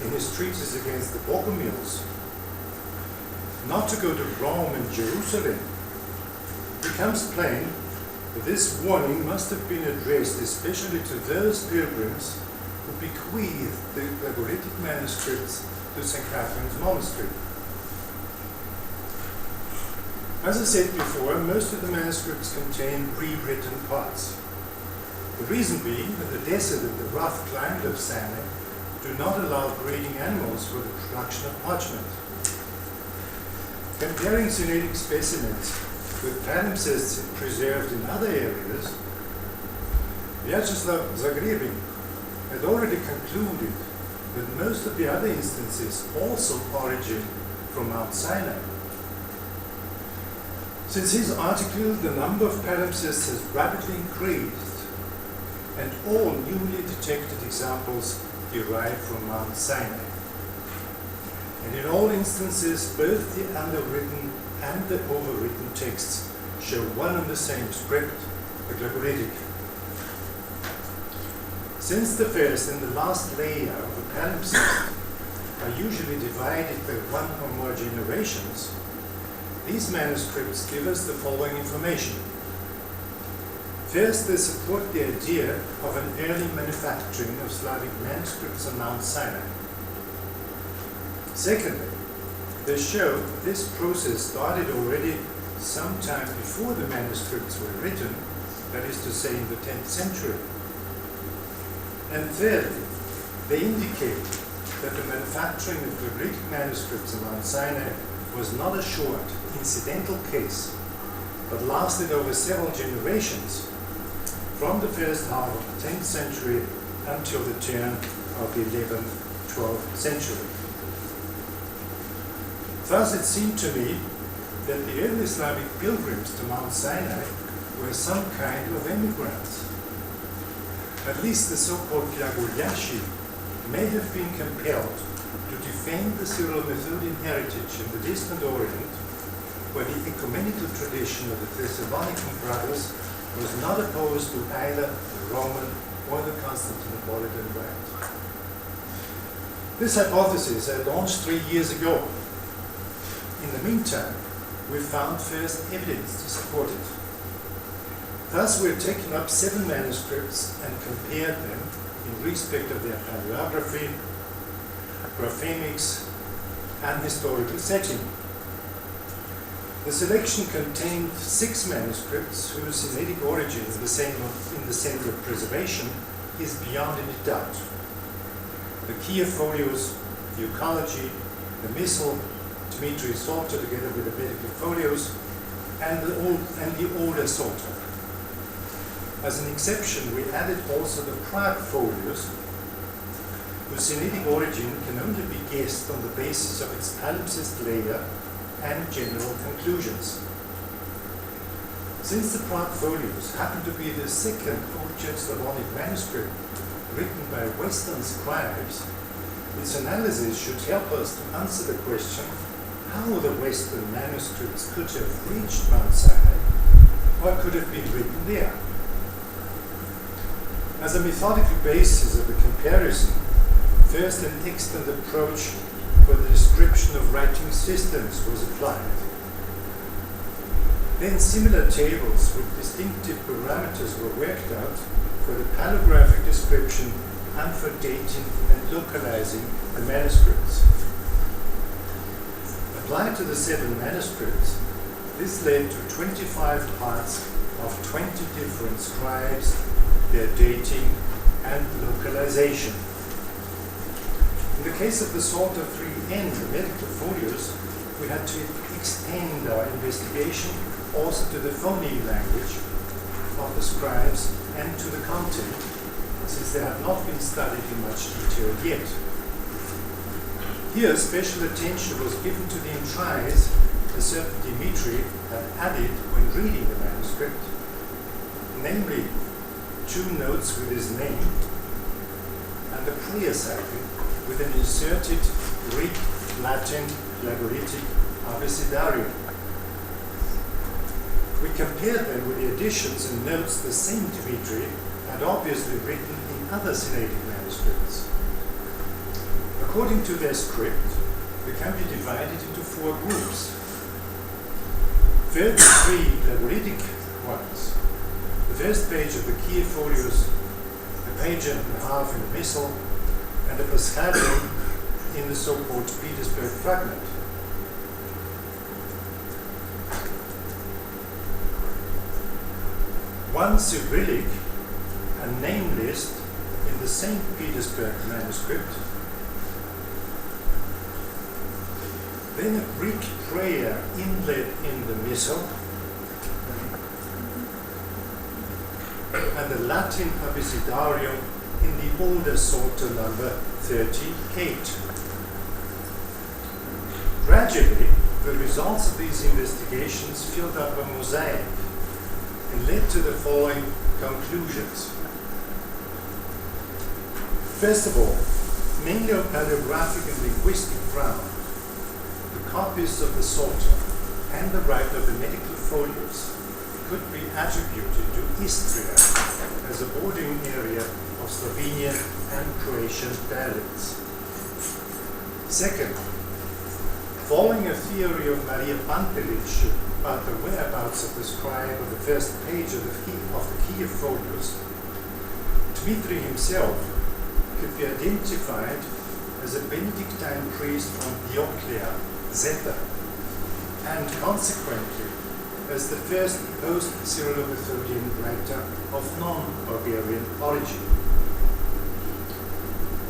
in his treatise against the Bogomils not to go to Rome and Jerusalem, it becomes plain that this warning must have been addressed especially to those pilgrims who bequeathed the Glagolitic manuscripts to St. Catherine's Monastery. As I said before, most of the manuscripts contain rewritten parts. The reason being that the desert and the rough climate of Sinai do not allow breeding animals for the production of parchment. Comparing Sinaitic specimens with palimpsests preserved in other areas, Vyacheslav Zagrebin had already concluded that most of the other instances also origin from Mount Sinai. Since his article, the number of palimpsests has rapidly increased, and all newly detected examples derive from Mount Sinai. And in all instances, both the underwritten and the overwritten texts show one and the same script, the Glagolitic. Since the first and the last layer of the palimpsest are usually divided by one or more generations, these manuscripts give us the following information. First, they support the idea of an early manufacturing of Slavic manuscripts on Mount Sinai. Secondly, they show that this process started already sometime before the manuscripts were written, that is to say in the 10th century. And thirdly, they indicate that the manufacturing of the Greek manuscripts on Mount Sinai was not a short, incidental case, but lasted over several generations, from the first half of the 10th century until the turn of the 11th, 12th century. Thus it seemed to me that the early Slavic pilgrims to Mount Sinai were some kind of emigrants. At least the so-called Glagoliaci may have been compelled to defend the Cyrilo-Methodian heritage in the distant Orient, where the ecumenical tradition of the Thessalonican brothers was not opposed to either the Roman or the Constantinopolitan Rite. This hypothesis I launched 3 years ago. In the meantime, we found first evidence to support it. Thus, we've taken up 7 manuscripts and compared them in respect of their paleography, graphemics, and historical setting. The selection contained 6 manuscripts whose Semitic origin in the center of preservation is beyond any doubt. The Kiev folios, the Archaeology, the Missal, Dmitri Psalter together with the medical folios, and the older Psalter. As an exception, we added also the Prague folios, whose Semitic origin can only be guessed on the basis of its palimpsest layer and general conclusions. Since the Prague folios happen to be the second Old Church Slavonic manuscript written by Western scribes, its analysis should help us to answer the question how the Western manuscripts could have reached Mount Sinai or could have been written there. As a methodical basis of the comparison, first an extant approach for the description of writing systems was applied. Then similar tables with distinctive parameters were worked out for the paleographic description and for dating and localizing the manuscripts. Applied to the 7 manuscripts, this led to 25 parts of 20 different scribes, their dating and localization. In the case of the Psalter 3n, the medical folios, we had to extend our investigation also to the phoneme language of the scribes and to the content, since they had not been studied in much detail yet. Here, special attention was given to the entries a certain Dimitri had added when reading the manuscript, namely 2 notes with his name and a prayer cycle with an inserted Greek, Latin, Glagolitic abecedarium. We compared them with the additions and notes the same Dimitri had obviously written in other Sinaitic manuscripts. According to their script, they can be divided into 4 groups. 33 Glagolitic ones. The first page of the Kiev folios, a page and a half in the Missal, and a Pascalium in the so-called Petersburg fragment. One Cyrillic, a name list in the St. Petersburg manuscript. Then a Greek prayer inlaid in the Missal, and a Latin abecedarium in the older Psalter number 38. Gradually, the results of these investigations filled up a mosaic and led to the following conclusions. First of all, mainly on paleographic and linguistic ground, the copies of the Psalter and the write of the medical folios could be attributed to Istria as a bordering area of Slovenian and Croatian dialects. Second, following a theory of Maria Pantelic about the whereabouts of the scribe of the first page of the Kiev folios, Dmitri himself could be identified as a Benedictine priest from Dioclea, Zeta, and consequently as the first post-Cyrilo-Methodian writer of non-Bulgarian origin.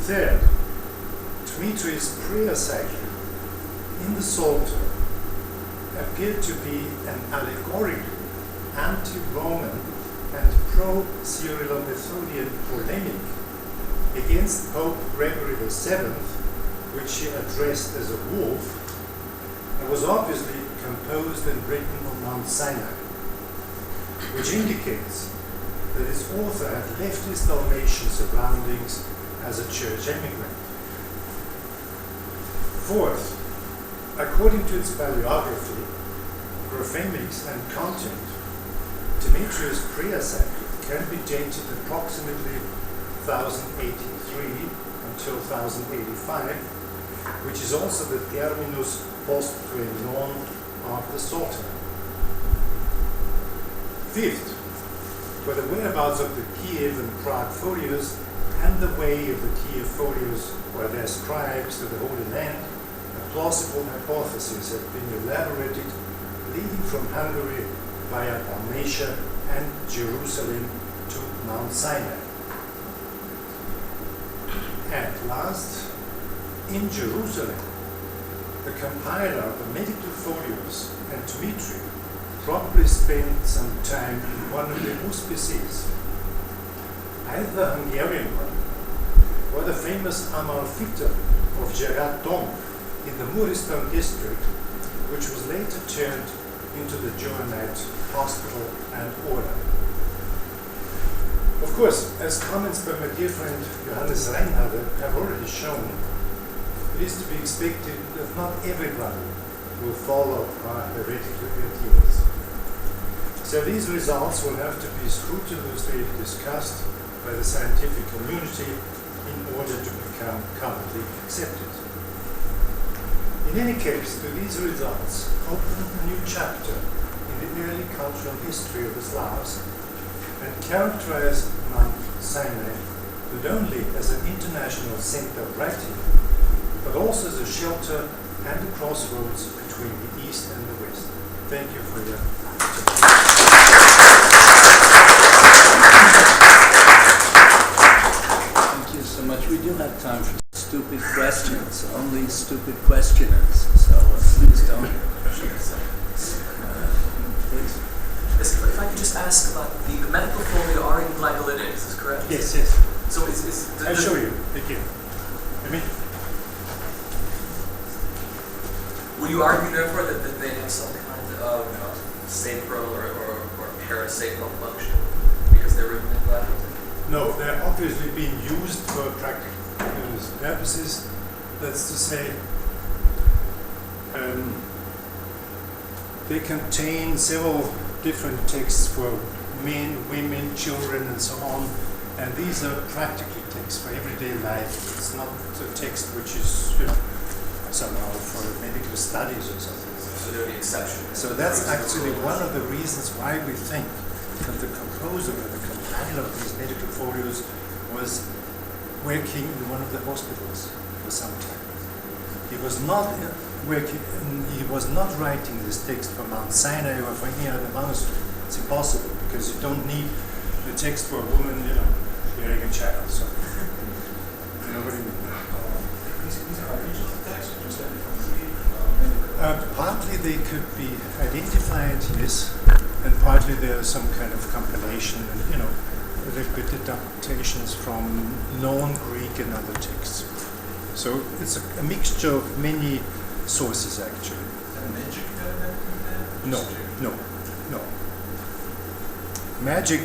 Third, Dmitri's prayer cycle in the Psalter appeared to be an allegorical, anti-Roman and pro-Cyrilo-Methodian polemic against Pope Gregory VII, which he addressed as a wolf, and was obviously composed and written on Mount Sinai, which indicates that its author had left his Dalmatian surroundings as a church emigrant. Fourth, according to its paleography, graphemics and content, Demetrius' prayer cycle can be dated approximately 1083 until 1085, which is also the terminus post non of the Psalter. Fifth, for the whereabouts of the Kiev and Prague folios and the way of the Kiev folios or their scribes to the Holy Land, a plausible hypothesis has been elaborated leading from Hungary via Dalmatia and Jerusalem to Mount Sinai. At last, in Jerusalem, the compiler of the medical folios and Dimitri probably spent some time in one of the auspices, either the Hungarian one or the famous Amalfita of Geraton in the Muristan district, which was later turned into the Johannite hospital and order. Of course, as comments by my dear friend Johannes Reinhardt have already shown, it is to be expected that not everybody will follow our heretical ideas. So these results will have to be scrupulously discussed by the scientific community in order to become commonly accepted. In any case, do these results open a new chapter in the early cultural history of the Slavs and characterize Mount Sinai not only as an international center of writing, but also as a shelter and a crossroads between the East and the West. Thank you for your attention. Thank you so much. We do have time for stupid questions, only stupid questioners, so please don't. Please. If I could just ask about the medical folio are in Glagolitic, is this correct? Yes, yes. So I'll show you. Thank you. Would you argue therefore that they have some kind of sacral or parasacral function because they're written in Glagolitic? No, they're obviously being used for practical purposes. That's to say, they contain several different texts for men, women, children, and so on. And these are practical texts for everyday life. It's not a text which is, somehow for medical studies or something. So there would be exceptions. So that's actually one of the reasons why we think that the composer or the compiler of these medical folios was working in one of the hospitals for some time. He was not working, he was not writing this text for Mount Sinai or for any other monastery. It's impossible because you don't need the text for a woman, bearing a child. So, you know what I mean? These are original texts, or just partly they could be identified, yes, and partly there is some kind of compilation and, a little bit adaptations from known Greek and other texts. So it's a mixture of many sources, actually. magic No. Magic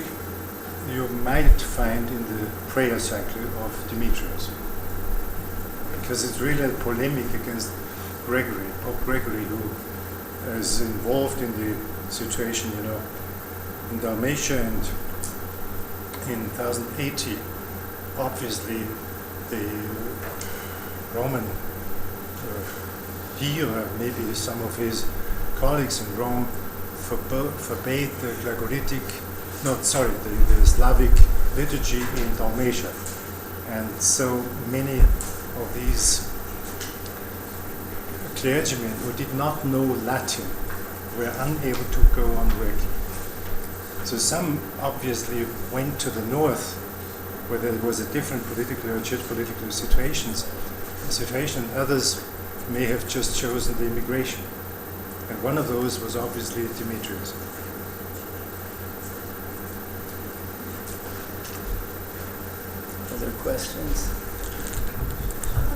you might find in the prayer cycle of Demetrius, because it's really a polemic against Gregory, Pope Gregory, who is involved in the situation, in Dalmatia, and in 1080, obviously the Roman, he or maybe some of his colleagues in Rome forbade the Glagolitic, the Slavic liturgy in Dalmatia. And so many of these clergymen who did not know Latin were unable to go on working. So some obviously went to the north, where there was a different political or church political situation. Others may have just chosen the immigration. And one of those was obviously Demetrius. Other questions?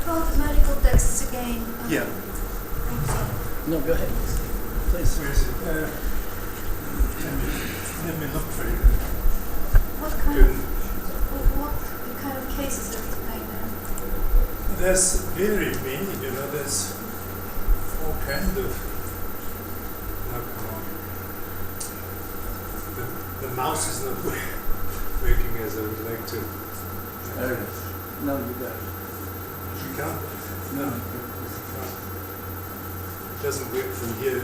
About the medical texts again. Yeah. No, go ahead. Please. Where is it? Let me look for it. What kind of cases are explained there? There's very many, there's all kinds of. the mouse is not working as I would like to. There it is. No, you got it. You can't? No. It doesn't work from here.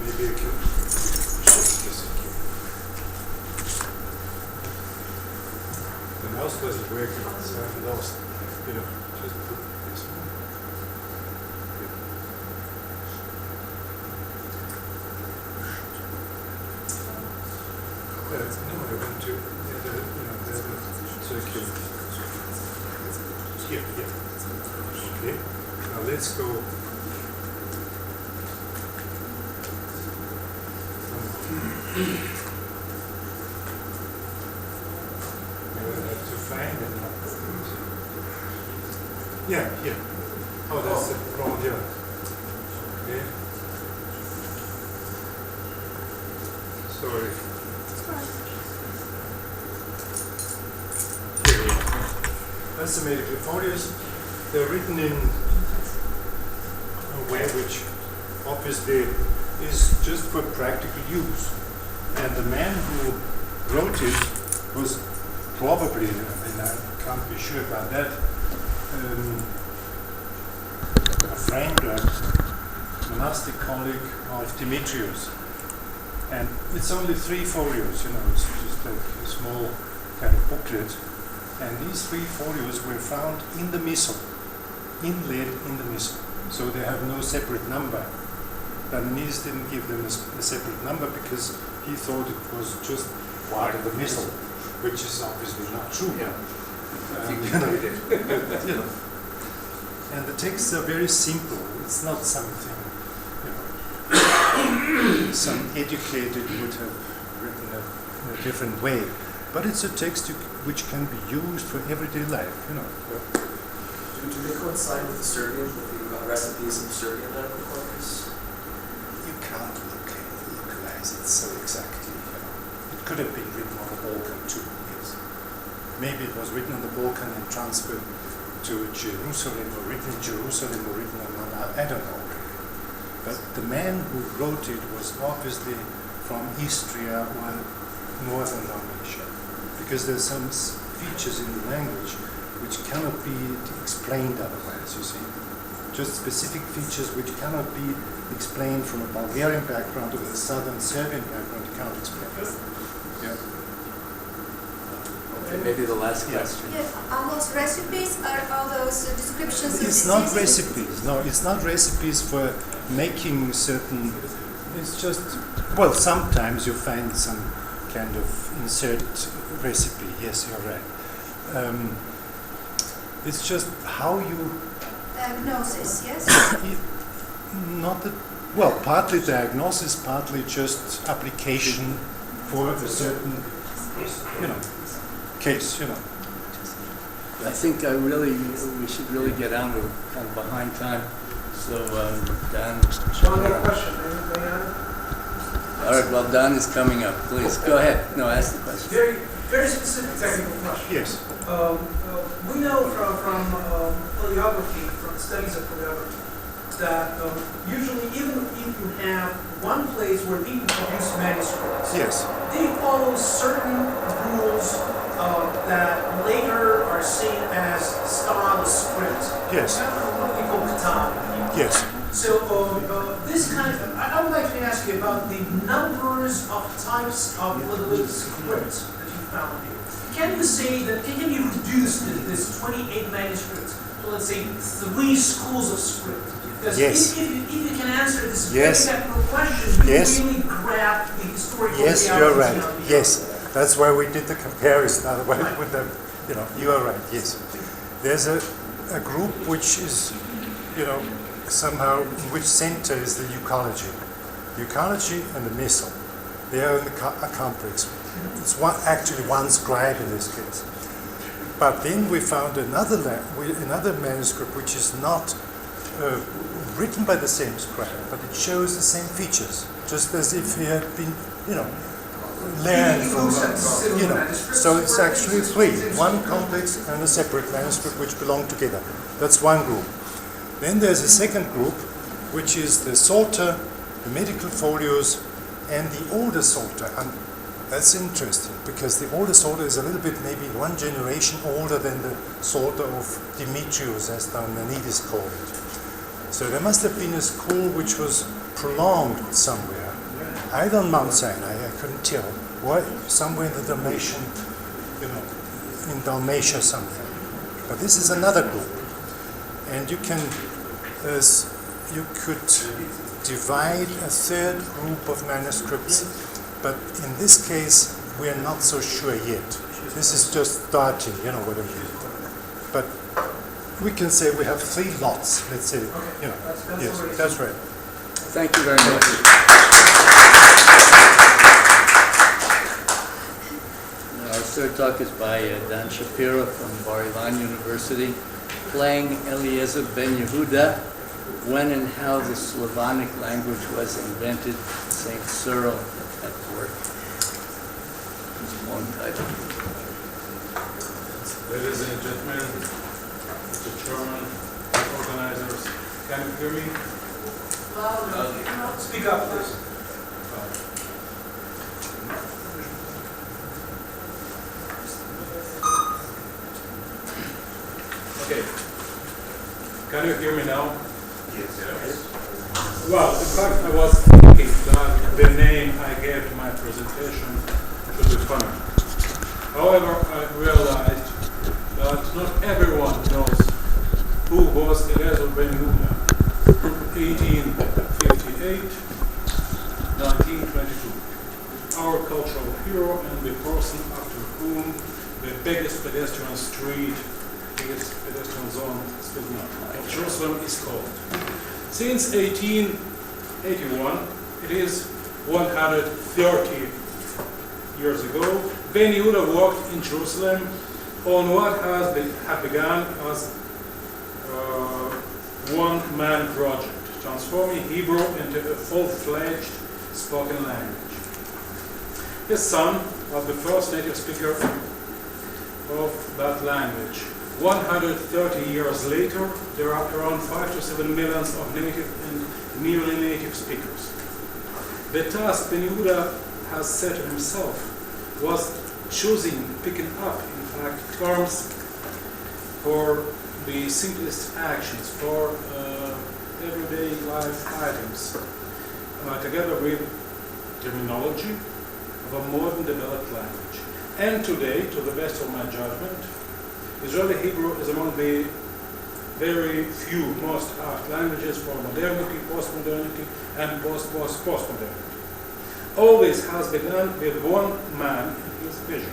Maybe I can shift this again. The mouse doesn't work, so I've lost. Just put this one. No, I want to, circle. Here. Okay. Now let's go. I have to find it now. Yeah, here. Oh, that's the wrong here. Okay. Sorry. That's the medical folios. They're written in a way which obviously is just for practical use. And the man who wrote it was probably, and I can't be sure about that, a friend or monastic colleague of Demetrius. And it's only 3 folios, it's just like a small kind of booklet. And these 3 folios were found in the missal, inlaid in the missal. So they have no separate number. Nies didn't give them a separate number because he thought it was just part of the missal, which is obviously not true. And the texts are very simple. It's not something some educated would have written in a different way. But it's a text which can be used for everyday life, Do they coincide with the Serbian, with the recipes of Serbian medical corpus? You can't localize it so exactly. It could have been written on the Balkan too, yes. Maybe it was written on the Balkan and transferred to Jerusalem, or written in Jerusalem, or written on I don't know. But the man who wrote it was obviously from Istria or northern Dalmatia, because there's some features in the language which cannot be explained otherwise, you see. Just specific features which cannot be explained from a Bulgarian background or a southern Serbian background, you can't explain. Yeah. Okay, maybe the last question. Yeah, are those recipes, are all those descriptions of It's not diseases? recipes, no, it's not recipes for making certain, it's just, well, sometimes you find some kind of insert recipe, yes, you're right. It's just how you... Diagnosis, yes? Not that, well, partly diagnosis, partly just application for a certain, case, I think we should really get on. We're kind of behind time. So, Dan. One more question. Anybody on? All right, well, Dan is coming up. Please, go ahead. No, ask the question. Very specific technical question. yes. We know from paleography, from the studies of paleography, that usually even if you have one place where people produce manuscripts, Yes. they follow certain rules that later are seen as style of script. Yes. What we call katan. Yes. So this kind of, I would like to ask you about the numbers of types of Glagolitic scripts that you found here. Can you say that, can you reduce this 28 manuscripts to, let's say, 3 schools of script? Because Yes. if you can answer this Yes. very technical question, you Yes. really grab the historical Yes, you're right. reality of the Yes. That's why we did the comparison. Otherwise, with them, you are right. Yes. There's a group which is, somehow in which center is the euchology. Euchology and the missal. They are in a complex. It's actually one scribe in this case. But then we found another manuscript which is not written by the same scribe, but it shows the same features, just as if he had been, learned from, So it's actually 3, one complex and a separate manuscript which belong together. That's one group. Then there's a second group, which is the Psalter the medical folios and the older Psalter. And that's interesting because the older Psalter is a little bit maybe one generation older than the Psalter of Demetrius, as Nanides called it. So there must have been a school which was prolonged somewhere, either on Mount Sinai, I couldn't tell, or somewhere in the Dalmatian, in Dalmatia somewhere. But this is another group, and you could divide a third group of manuscripts, but in this case we are not so sure yet. This is just starting, you know what I mean. But we can say we have 3 lots, let's say, yes, that's right. Thank you very much. Our third talk is by Dan Shapira from Bar-Ilan University, playing Eliezer Ben-Yehuda, when and how the Slavonic language was invented, St. Cyril at work. It's a long title. Ladies and gentlemen, Mr. Chairman, organizers, can you hear me? Speak up, please. Okay. Can you hear me now? Yes. Well, in fact, I was thinking that the name I gave to my presentation should be funny. However, I realized that not everyone knows who was Eliezer Ben-Yehuda, 1858, 1922. Our cultural hero and the person after whom the biggest pedestrian zone of Jerusalem is called. Since 1881, it is 130 years ago, Ben-Yehuda walked in Jerusalem on what had begun as a one-man project, transforming Hebrew into a full-fledged spoken language. His son was the first native speaker of that language. 130 years later, there are around 5 to 7 million of native and nearly native speakers. The task Ben-Yehuda has set himself was picking up, in fact, terms for the simplest actions, for everyday life items, together with terminology of a modern developed language. And today, to the best of my judgment, Israeli Hebrew is among the very few most apt languages for modernity, postmodernity, and postmodernity. All this has begun with one man and his vision.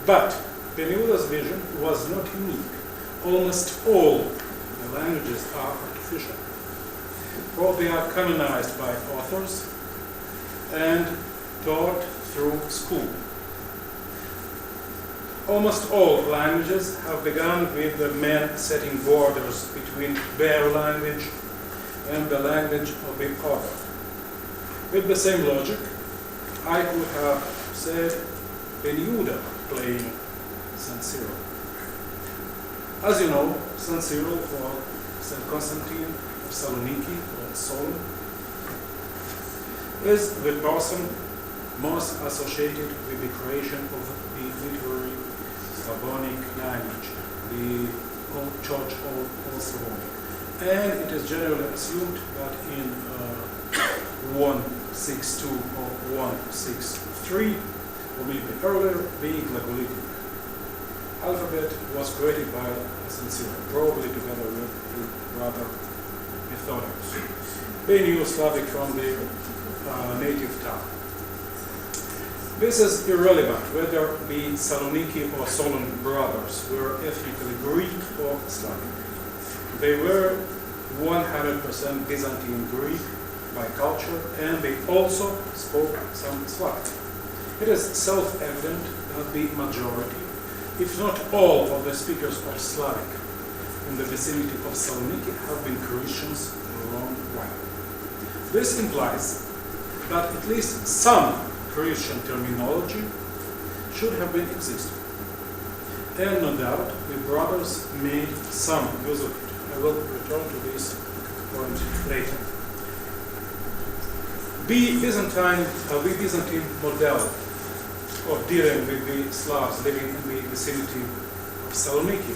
But Ben-Yehuda's vision was not unique. Almost all the languages are artificial, for they are canonized by authors and taught through school. Almost all languages have begun with the men setting borders between their language and the language of the other. With the same logic, I could have said Ben-Yehuda playing St. Cyril. As you know, St. Cyril or St. Constantine of Saloniki or Solon is the person most associated with the creation of the literary Slavonic language, the Old Church Old Slavonic. And it is generally assumed that in 162 or 163, or maybe earlier, the Glagolitic alphabet was created by St. Cyril, probably together with his brother Methodius. Judeo-Slavic from the native tongue. This is irrelevant whether the Saloniki or Solon brothers were ethnically Greek or Slavic. They were 100% Byzantine Greek by culture, and they also spoke some Slavic. It is self-evident that the majority, if not all, of the speakers of Slavic in the vicinity of Saloniki have been Christians for a long while. This implies that at least some Christian terminology should have been existing. And no doubt the brothers made some use of it. I will return to this point later. The Byzantine model of dealing with the Slavs living in the vicinity of Saloniki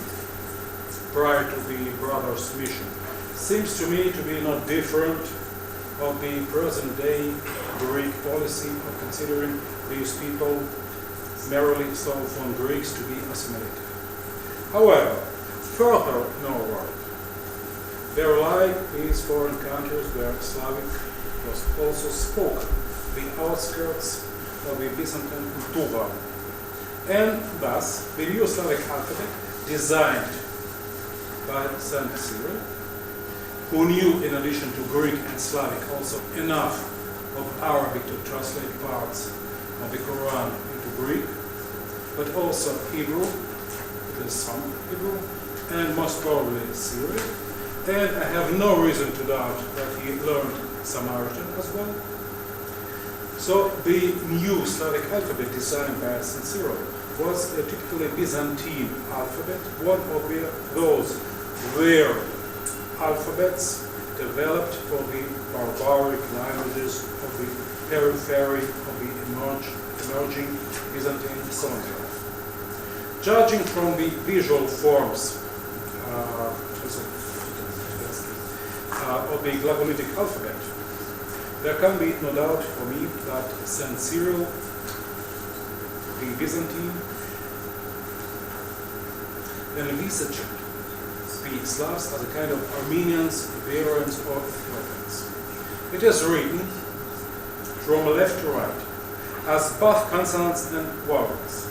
prior to the brothers' mission seems to me to be not different of the present-day Greek policy of considering these people merely Slavic Greeks to be assimilated. However, further northward, there lie these foreign countries where Slavic was also spoken, the outskirts of the Byzantine Tuva, and thus the new Slavic alphabet designed by Saint Cyril, who knew in addition to Greek and Slavic also enough of Arabic to translate parts of the Quran into Greek, but also Hebrew, it is some Hebrew, and most probably Syriac, and I have no reason to doubt that he learned Samaritan as well. So the new Slavic alphabet designed by St. Cyril was a typically Byzantine alphabet, one of those rare alphabets developed for the barbaric languages of the periphery of the emerging Byzantine Songhai. Judging from the visual forms of the Glagolitic alphabet, there can be no doubt for me that St. Cyril, the Byzantine, envisaged the Slavs as a kind of Armenians, Bulgarians, or Ethiopians. It is written from left to right as both consonants and vowels,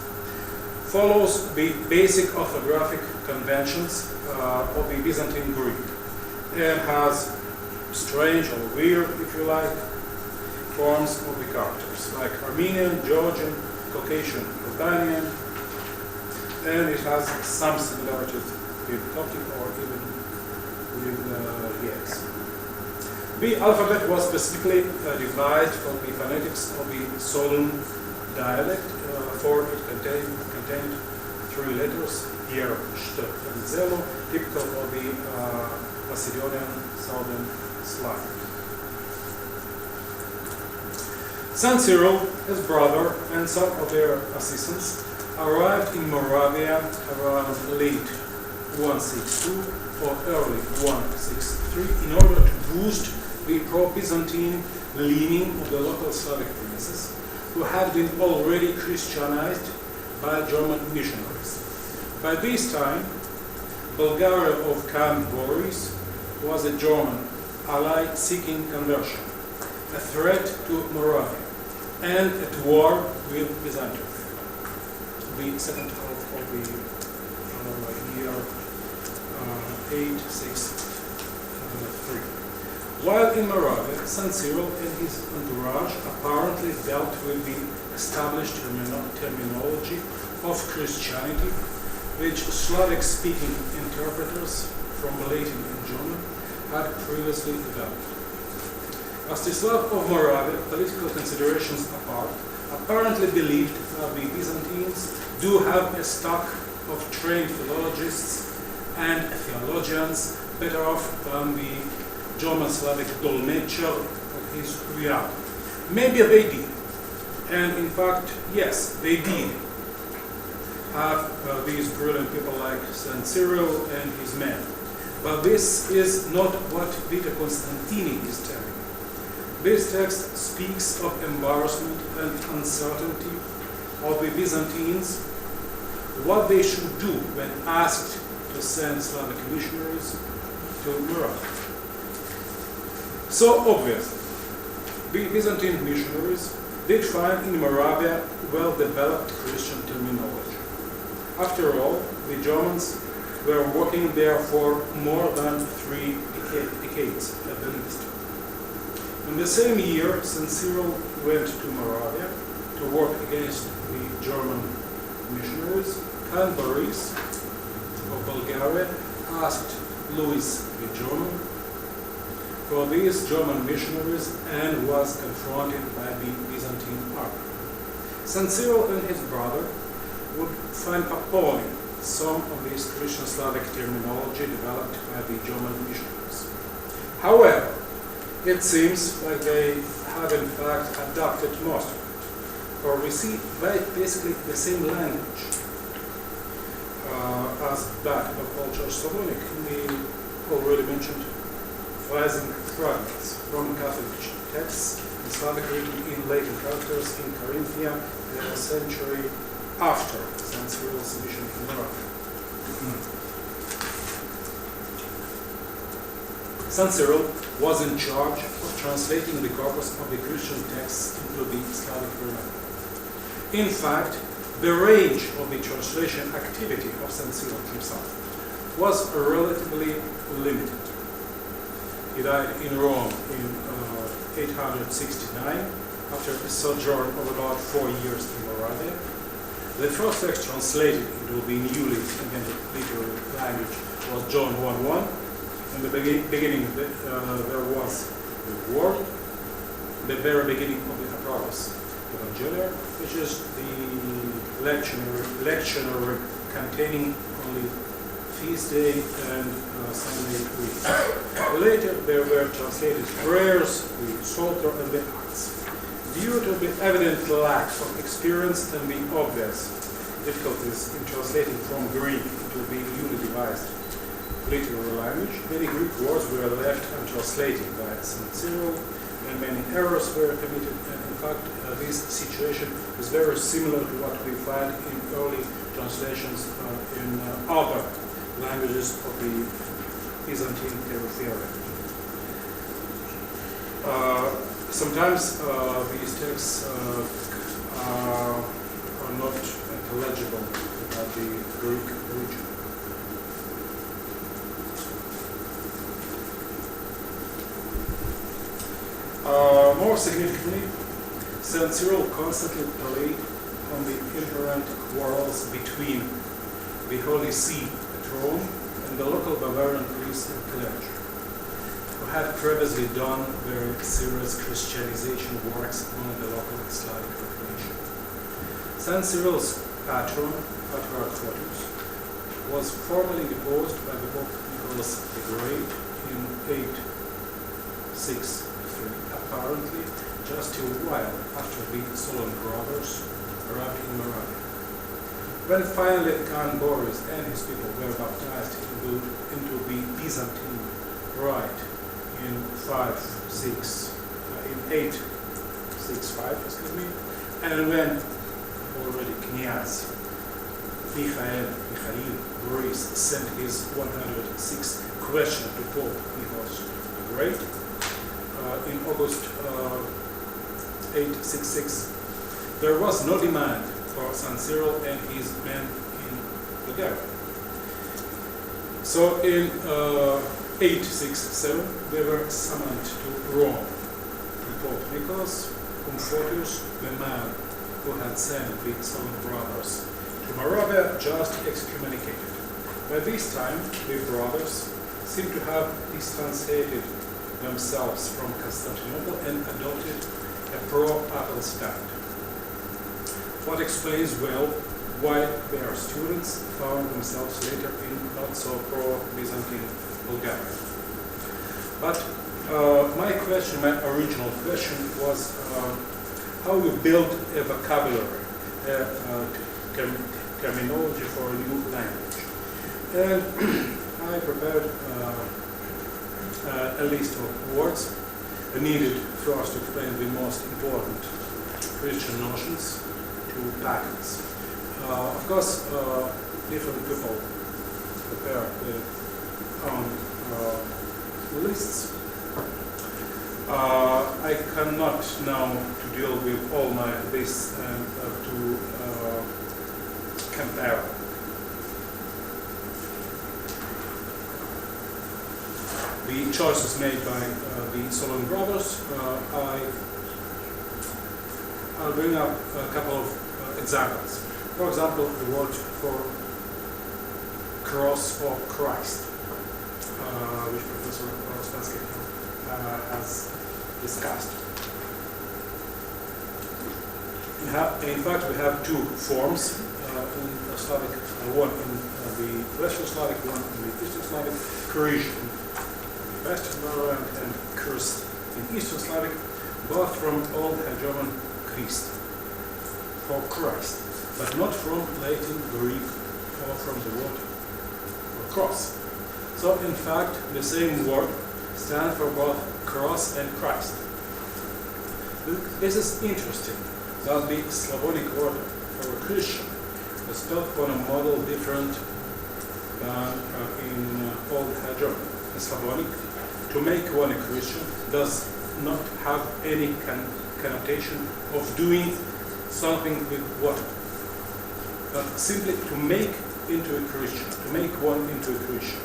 follows the basic orthographic conventions of the Byzantine Greek, and has strange or weird, if you like, forms of the characters, like Armenian, Georgian, Caucasian, Albanian, and it has some similarities with Coptic or even with Yeats. The alphabet was specifically derived from the phonetics of the Solun dialect, for it contained three letters, here, St, and Zelo, typical of the Macedonian Southern Slavic. St. Cyril, his brother, and some of their assistants arrived in Moravia around late 162 or early 163 in order to boost the pro-Byzantine leaning of the local Slavic princes, who had been already Christianized by German missionaries. By this time, Bulgaria of Count Boris was a German ally seeking conversion, a threat to Moravia, and at war with Byzantium. The second half of the year 863. While in Moravia, St. Cyril and his entourage apparently dealt with the established terminology of Christianity, which Slavic-speaking interpreters from Latin and German had previously developed. Mstislav of Moravia, political considerations apart, apparently believed that the Byzantines do have a stock of trained philologists and theologians better off than the German Slavic dolmetscher of his reality. Maybe they did, and in fact, yes, they did have these brilliant people like St. Cyril and his men. But this is not what Vita Constantini is telling. This text speaks of embarrassment and uncertainty of the Byzantines, what they should do when asked to send Slavic missionaries to Moravia. So obviously, the Byzantine missionaries did find in Moravia well-developed Christian terminology. After all, the Germans were working there for more than 3 decades at the least. In the same year, St. Cyril went to Moravia to work against the German missionaries. Count Boris of Bulgaria asked Louis the German for these German missionaries and was confronted by the Byzantine army. St. Cyril and his brother would find appalling some of this Christian Slavic terminology developed by the German missionaries. However, It seems like they have in fact adopted most of it. For we see basically the same language as that of Old Church Slavonic. We already mentioned rising fragments from Catholic texts in Slavic written in Latin characters in Carinthia a century after St. Cyril's mission in Morocco. St. Cyril was in charge of translating the corpus of the Christian texts into the Slavic vernacular. In fact, the range of the translation activity of St. Cyril himself was relatively limited. He died in Rome in 869 after a sojourn of about 4 years in Moravia. The first text translated into the newly invented literary language was John 1:1. In the beginning there was the Word, the very beginning of the Apostles' Evangelium, which is the lectionary containing only feast day and Sunday week. Later there were translated prayers, the Psalter and the Acts. Due to the evident lack of experience and the obvious difficulties in translating from Greek into the newly devised literary language, many Greek words were left untranslated by St. Cyril, and many errors were committed. And in fact, this situation is very similar to what we find in early translations in other languages of the Byzantine periphery. Sometimes these texts are not intelligible about the Greek region. More significantly, St. Cyril constantly played on the inherent quarrels between the Holy See at Rome and the local Bavarian priests and clergy, who had previously done very serious Christianization works among the local Slavic population. St. Cyril's patron, Patriarch Photius, was formally deposed by the Pope Miklas the Great in 863, apparently just a while after the Solon brothers arrived in Moravia. When finally Count Boris and his people were baptized into the Byzantine Rite in 865, and when already Knyaz Mikhail Boris sent his 106th question to Pope Nicholas the Great in August 866, there was no demand for St. Cyril and his men in Bulgaria. So in 867, they were summoned to Rome. Pope Miklas, whom Photius, the man who had sent the Solon brothers to Moravia, just excommunicated. By this time, the brothers seem to have distanciated themselves from Constantinople and adopted a pro-papal stand. What explains well why their students found themselves later in not so pro-Byzantine Bulgaria. But my original question was how we build a vocabulary, terminology for a new language. And I prepared a list of words needed for us to explain the most important Christian notions to pagans. Of course, different people prepare their own lists. I cannot now to deal with all my lists and to compare. The choices made by the Solon brothers, I'll bring up a couple of examples. For example, the word for cross or Christ, which Professor Uspenskij has discussed. In fact, we have two forms in Slavic, one in the Western Slavic, one in the Eastern Slavic, Croatian Western Moravia and Kursk in Eastern Slavic, both from Old High German Christ, for Christ, but not from Latin, Greek, or from the word for cross. So in fact, the same word stands for both cross and Christ. This is interesting that the Slavonic word for a Christian is spelled on a model different than in Old High German. In Slavonic, to make one a Christian does not have any connotation of doing something with water, but simply to make into a Christian, to make one into a Christian,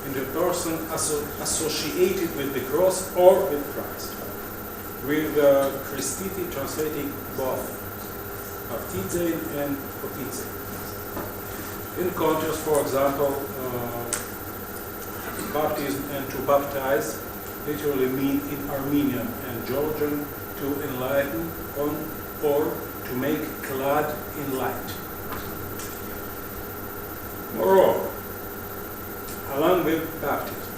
into a person associated with the cross or with Christ, with Christiti translating both baptize and potize. In contrast, for example, baptism and to baptize literally mean in Armenian and Georgian to enlighten on or to make clad in light. Moreover, along with baptism,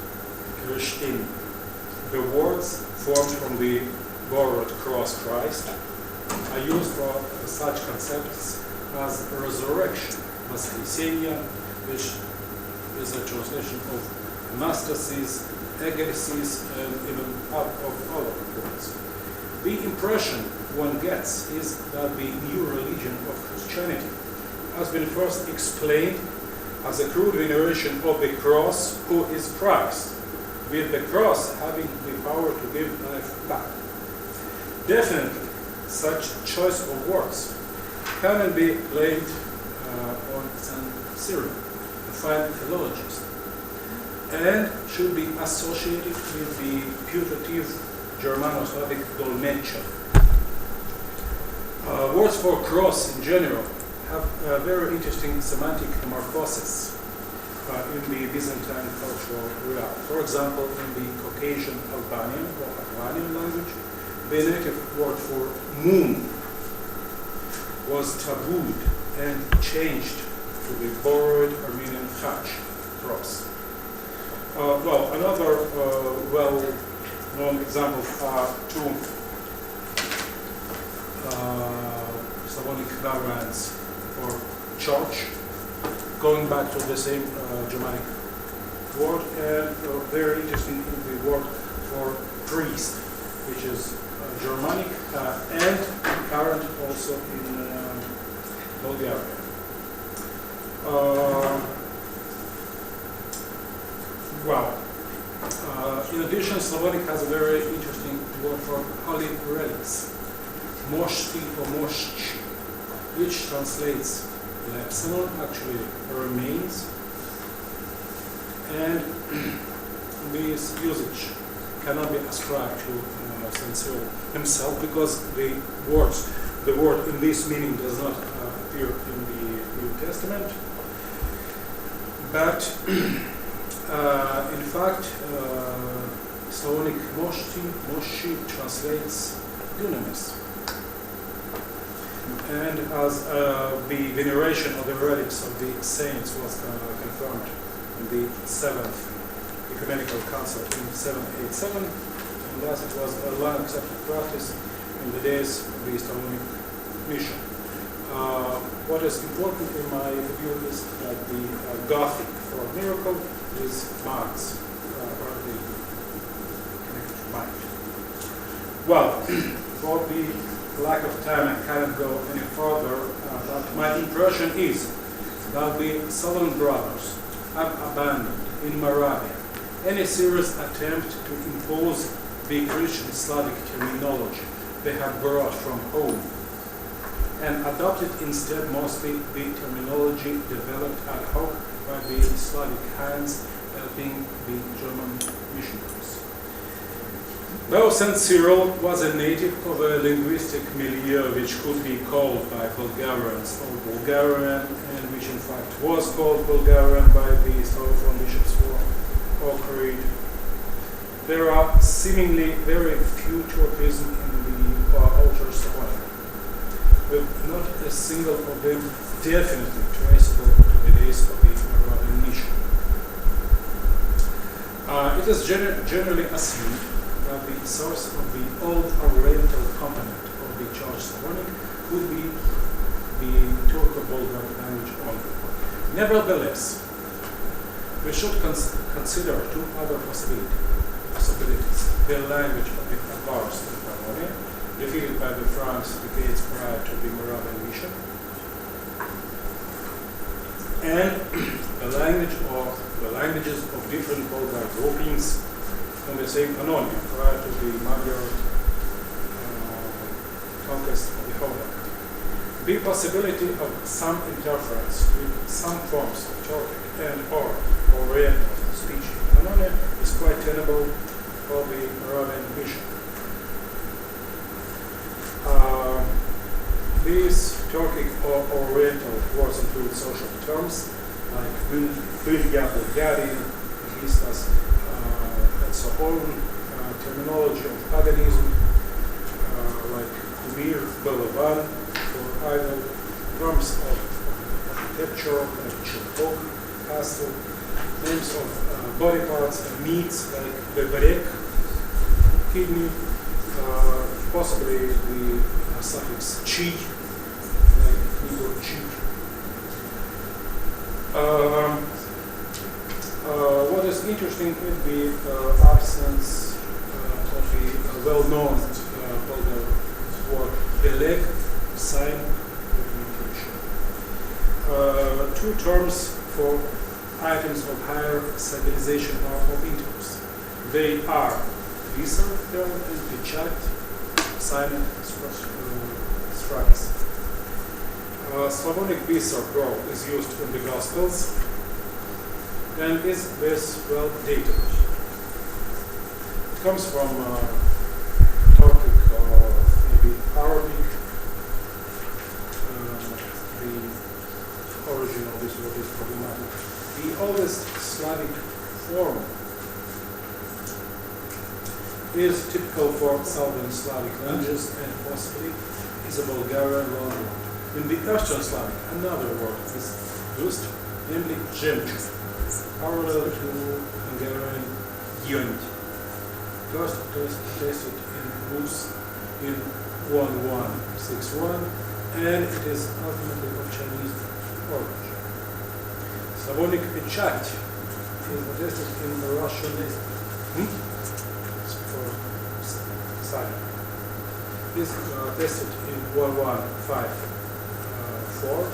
Krishtin, the words formed from the borrowed cross Christ are used for such concepts as resurrection, Воскресение, which is a translation of anastasis, egeresis, and even of other words. The impression one gets is that the new religion of Christianity has been first explained as a crude veneration of the cross, who is Christ, with the cross having the power to give life back. Definitely, such choice of words cannot be blamed on St. Cyril, a fine philologist, and should be associated with the putative Germano-Slavic dolmetscher. Words for cross in general have a very interesting semantic metamorphosis in the Byzantine cultural realm. For example, in the Caucasian Albanian or Albanian language, the native word for moon was tabooed and changed to the borrowed Armenian chach, cross. Another well-known examples are two Slavonic variants for church, going back to the same Germanic word, and very interesting in the word for priest, which is Germanic and current also in Bulgaria. In addition, Slavonic has a very interesting word for holy relics, moshti or moshchi, which translates lepsilon, actually remains, and this usage cannot be ascribed to St. Cyril himself, because the word in this meaning does not appear in the New Testament. But in fact, Slavonic moshi translates dunamis. And as the veneration of the relics of the saints was confirmed in the 7th Ecumenical Council in 787, and thus it was a long-accepted practice in the days of the Slavonic mission. What is important in my view is that the Gothic for miracle is Mass, partly connected to mind. For the lack of time, I cannot go any further, but my impression is that the Southern Brothers have abandoned in Moravia any serious attempt to impose the Christian Slavic terminology they had brought from home, and adopted instead mostly the terminology developed ad hoc by the Slavic Heinz helping the German missionaries. Though St. Cyril was a native of a linguistic milieu which could be called by Bulgarians or Bulgarian, and which in fact was called Bulgarian by the Slavonic bishops for all creed, there are seemingly very few tropisms in the Ultra Slavonic, with not a single of them definitely traceable to the days of the Moravian mission. It is generally assumed that the source of the Old Oriental component of the Church Slavonic could be the Turco-Bulgar language only. Nevertheless, we should consider two other possibilities. The language of the Avars of Pavonia, defeated by the Franks decades prior to the Moravian mission, and the languages of different Bulgar groupings on the same Pannonia prior to the Magyar conquest of the whole land. The possibility of some interference with some forms of Turkic and or Oriental speech in Pannonia is quite tenable for the Moravian mission. These Turkic or Oriental words include social terms like Bilya, Bulgarian, Miklas, and so on, terminology of paganism like Kumir, Balaban, for idol, terms of architecture like Chirkok, castle, names of body parts and meats like Beberek, kidney, possibly the suffix chi, like Igor chi. What is interesting is the absence of the well-known Bulgar word beleg, sign, documentation. Two terms for items of higher civilization are of interest. They are visor term and pechat, sign, stripes. Slavonic visor grove is used in the Gospels and is this well dated. It comes from Turkic or maybe Arabic. The origin of this word is problematic. The oldest Slavic form is typical for Southern Slavic languages and possibly is a Bulgarian loanword. In the Eastern Slavic, another word is used, namely jemchuk, parallel to Hungarian yunt. First tested in Rus in 1161, and it is ultimately of Chinese origin. Slavonic pechat is attested in the Russian for sign. Is tested in 1154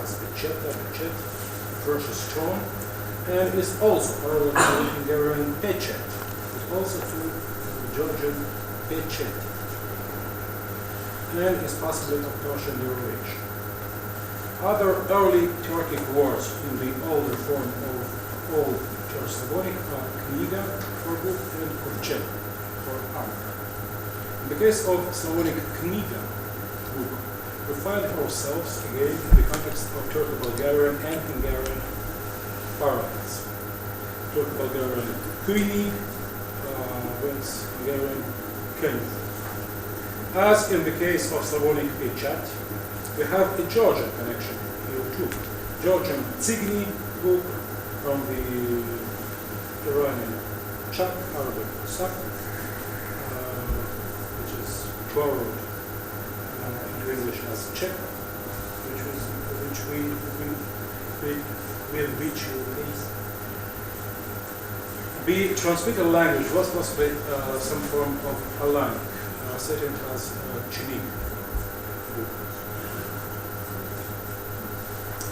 as pechet, precious stone, and is also parallel to Hungarian pechet. It's also to Georgian pechet, and is possibly of Persian derivation. Other early Turkic words in the older form of Old Church Slavonic are kniga for book and kovčeg for ark. In the case of Slavonic kniga, book, we find ourselves again in the context of Turco-Bulgarian and Hungarian parallels. Turco-Bulgarian kuyni, whence Hungarian keni. As in the case of Slavonic pechat, we have a Georgian connection here too. Georgian tsigni book from the Iranian chak, Arabic sak, which is borrowed into English as check, with which you please. The transmitted language was possibly some form of Alanic, setting as Chinik.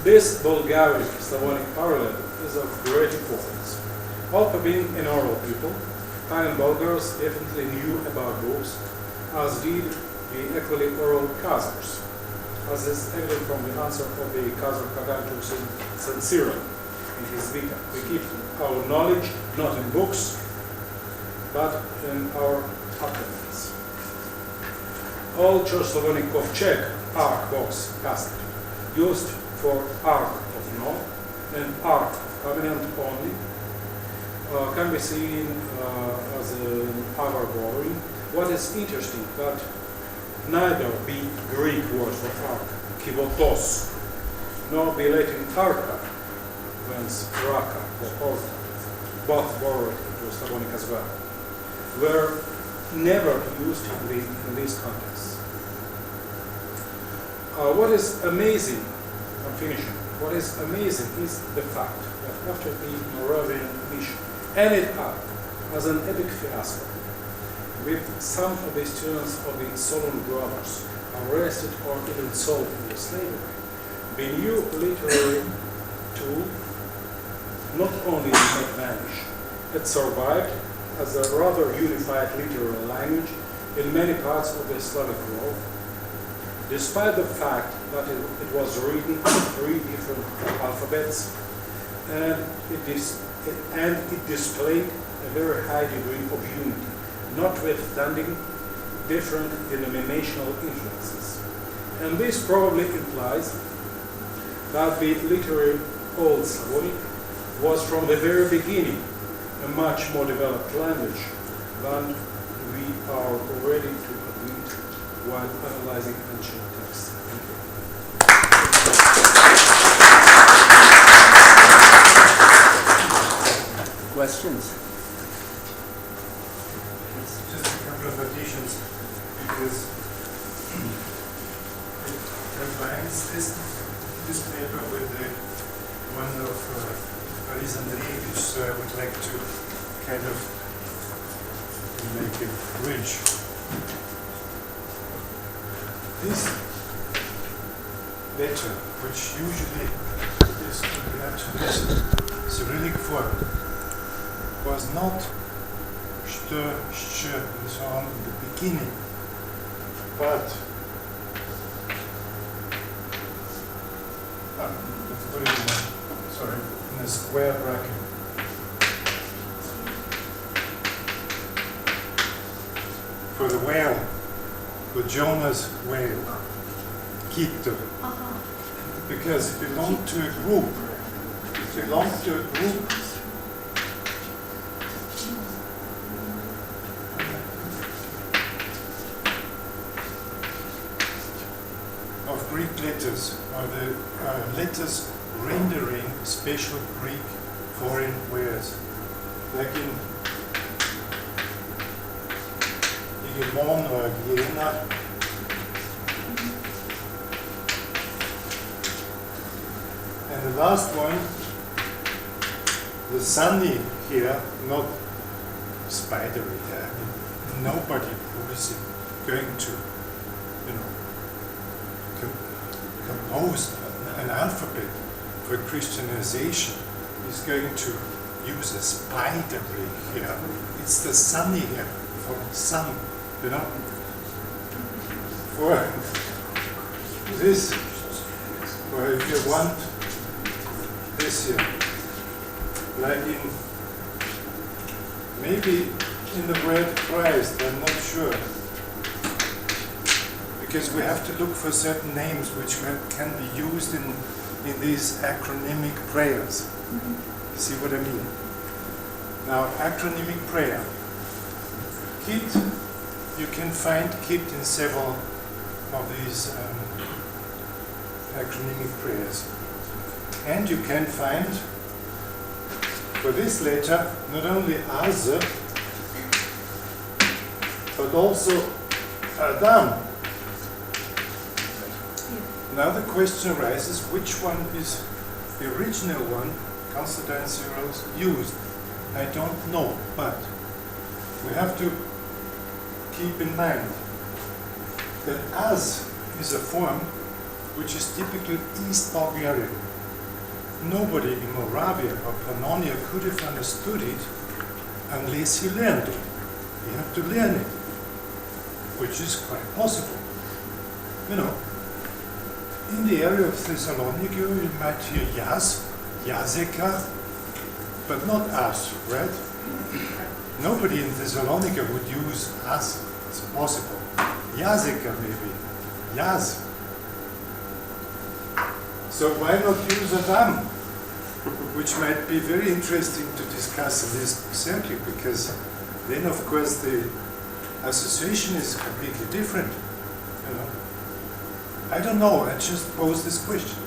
This Bulgaric Slavonic parallel is of great importance. All being an oral people, Thailand Bulgars definitely knew about books, as did the equally oral Khazars, as is evident from the answer of the Khazar Kagan to St. Cyril in his Vita. We keep our knowledge not in books, but in our opulence. All Church Slavonic kovčeg, ark, box, casket, used for Ark of Noah and Ark of Covenant only, can be seen as an allegory. What is interesting that neither the Greek word for ark, kivotos, nor the Latin arca, whence raka or orca, both borrowed Judeo-Slavonic as well, were never used in these contexts. What is amazing, I'm finishing, what is amazing is the fact that after the Moravian mission ended up as an epic fiasco, with some of the students of the Solon brothers arrested or even sold into slavery, the new literary tool not only did not vanish, it survived as a rather unified literary language in many parts of the Slavic world, despite the fact that it was written in 3 different alphabets, and it displayed a very high degree of unity, notwithstanding different denominational influences. And this probably implies that the literary Old Slavonic was from the very beginning a much more developed language than we are ready to admit while analyzing ancient texts. Thank you. Questions? Just a couple of additions, because it combines this paper with the one of Boris, so I would like to kind of make a bridge. This letter, which usually is compared to this Cyrillic form, was not sh, and so on in the beginning, but let's put it in a square bracket. For the whale, the Jonah's whale, Kito, because it belonged to a group. It belonged to a group of Greek letters, or the letters rendering special Greek foreign words, like in Igemon or Vienna. And the last one, the sunny here, not spidery. I mean, nobody who is going to, compose an alphabet for Christianization is going to use a spidery here. It's the sunny here, for sun, For this, or if you want this here, like in, maybe in the word Christ, I'm not sure. Because we have to look for certain names which can be used in these acronymic prayers. You see what I mean? Now, acronymic prayer. Kit, you can find Kit in several of these acronymic prayers. And you can find, for this letter, not only Az, but also Adam. Now the question arises, which one is the original one Constantine Cyril used? I don't know, but we have to keep in mind that Az is a form which is typically East Bulgarian. Nobody in Moravia or Pannonia could have understood it unless he learned it. You have to learn it, which is quite possible. In the area of Thessalonica, you might hear Yaz, Yazeka, but not As, right? Nobody in Thessalonica would use As. It's impossible. Yazeka, maybe. Yaz. So why not use Adam? Which might be very interesting to discuss in this circuit, because then, of course, the association is completely different. I don't know, I just pose this question.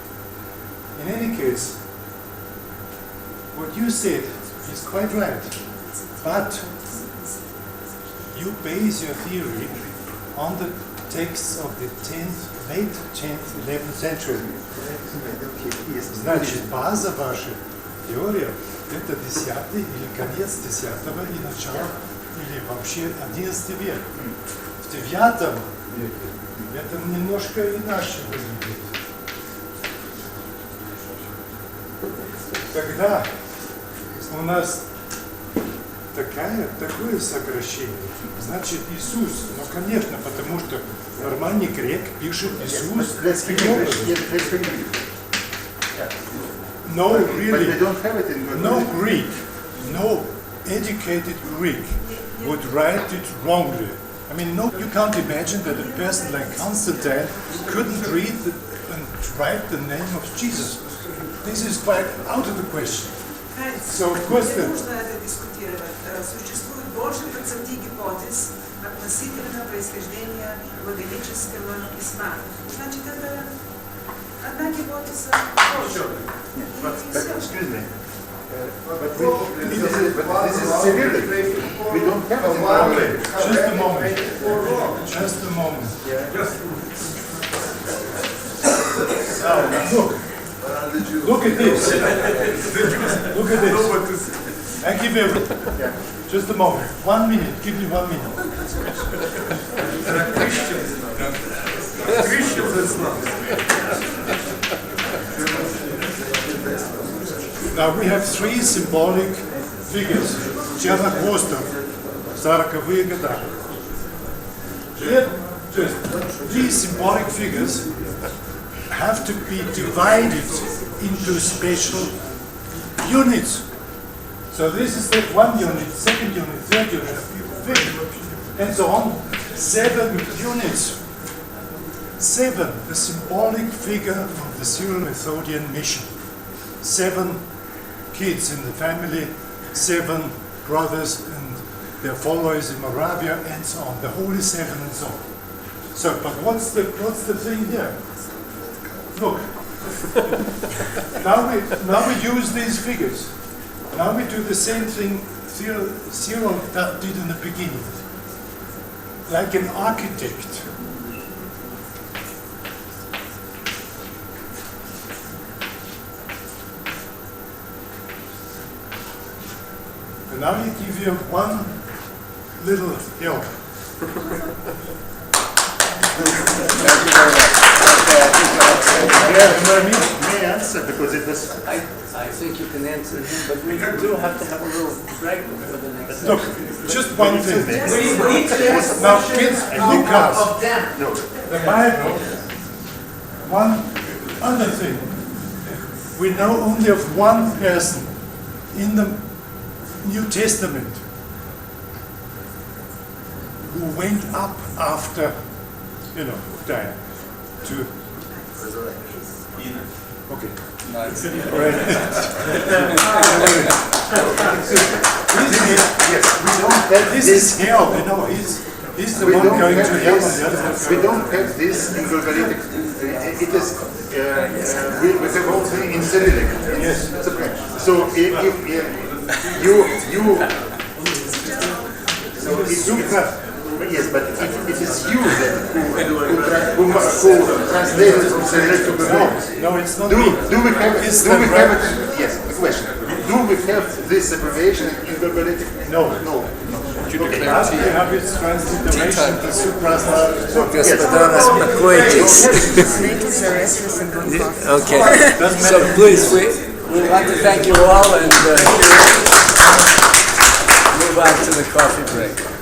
In any case, what you said is quite right. But you base your theory on the texts of the late 10th, 11th century. Значит, база вашей теории это 10 или конец 10 и начало, или вообще 11 век. В 9 веке это немножко иначе выглядит. Когда у нас такое сокращение, значит Иисус, ну конечно, потому что нормальный грек пишет Иисус. No, really, no Greek, no educated Greek would write it wrongly. I mean, no, you can't imagine that a person like Constantine couldn't read and write the name of Jesus. This is quite out of the question. So, of course, нужно это дискутировать. Существует больше 20 гипотез относительно происхождения глаголического письма. Значит, это одна гипотеза больше. Excuse me. But this is Cyrillic. We don't have it in our language. Just a moment. Just a moment. Now, look at this. Look at this. I give you just a moment. 1 minute. Give me 1 minute. Now we have 3 symbolic figures. Чернохвостов, 40-е года. These symbolic figures have to be divided into special units. So this is the 1 unit, 2nd unit, 3rd unit, 5th, and so on. 7 units. 7, the symbolic figure of the Cyril-Methodian mission. 7 kids in the family, 7 brothers and their followers in Moravia, and so on. The Holy 7 and so on. So, but what's the thing here? Look. now we use these figures. Now we do the same thing Cyril did in the beginning, like an architect. And now I give you one little help. May I answer because it was. I think you can answer him, but we do have to have a little break for the next. Look, just one thing. We need to ask Now, questions kids, Miklas, of them. No. the Bible, one other thing. We know only of one person in the New Testament who went up after, died to. Okay. Nice. Right. Yes, we don't have This is hell, he's the We one don't going have to hell. this. We don't have this in Glagolitic. It is. We have also in Cyrillic. Yes. So if you yes, but it is you then who translated from Cyrillic to Glagolitic. No, it's not Do me. we have it? Yes, the question. Do we have this abbreviation in Glagolitic? No. No. Okay. Last we have its transliteration to suprastar. Господа, успокойтесь. Okay, so please, we want to thank you all and move on to the coffee break.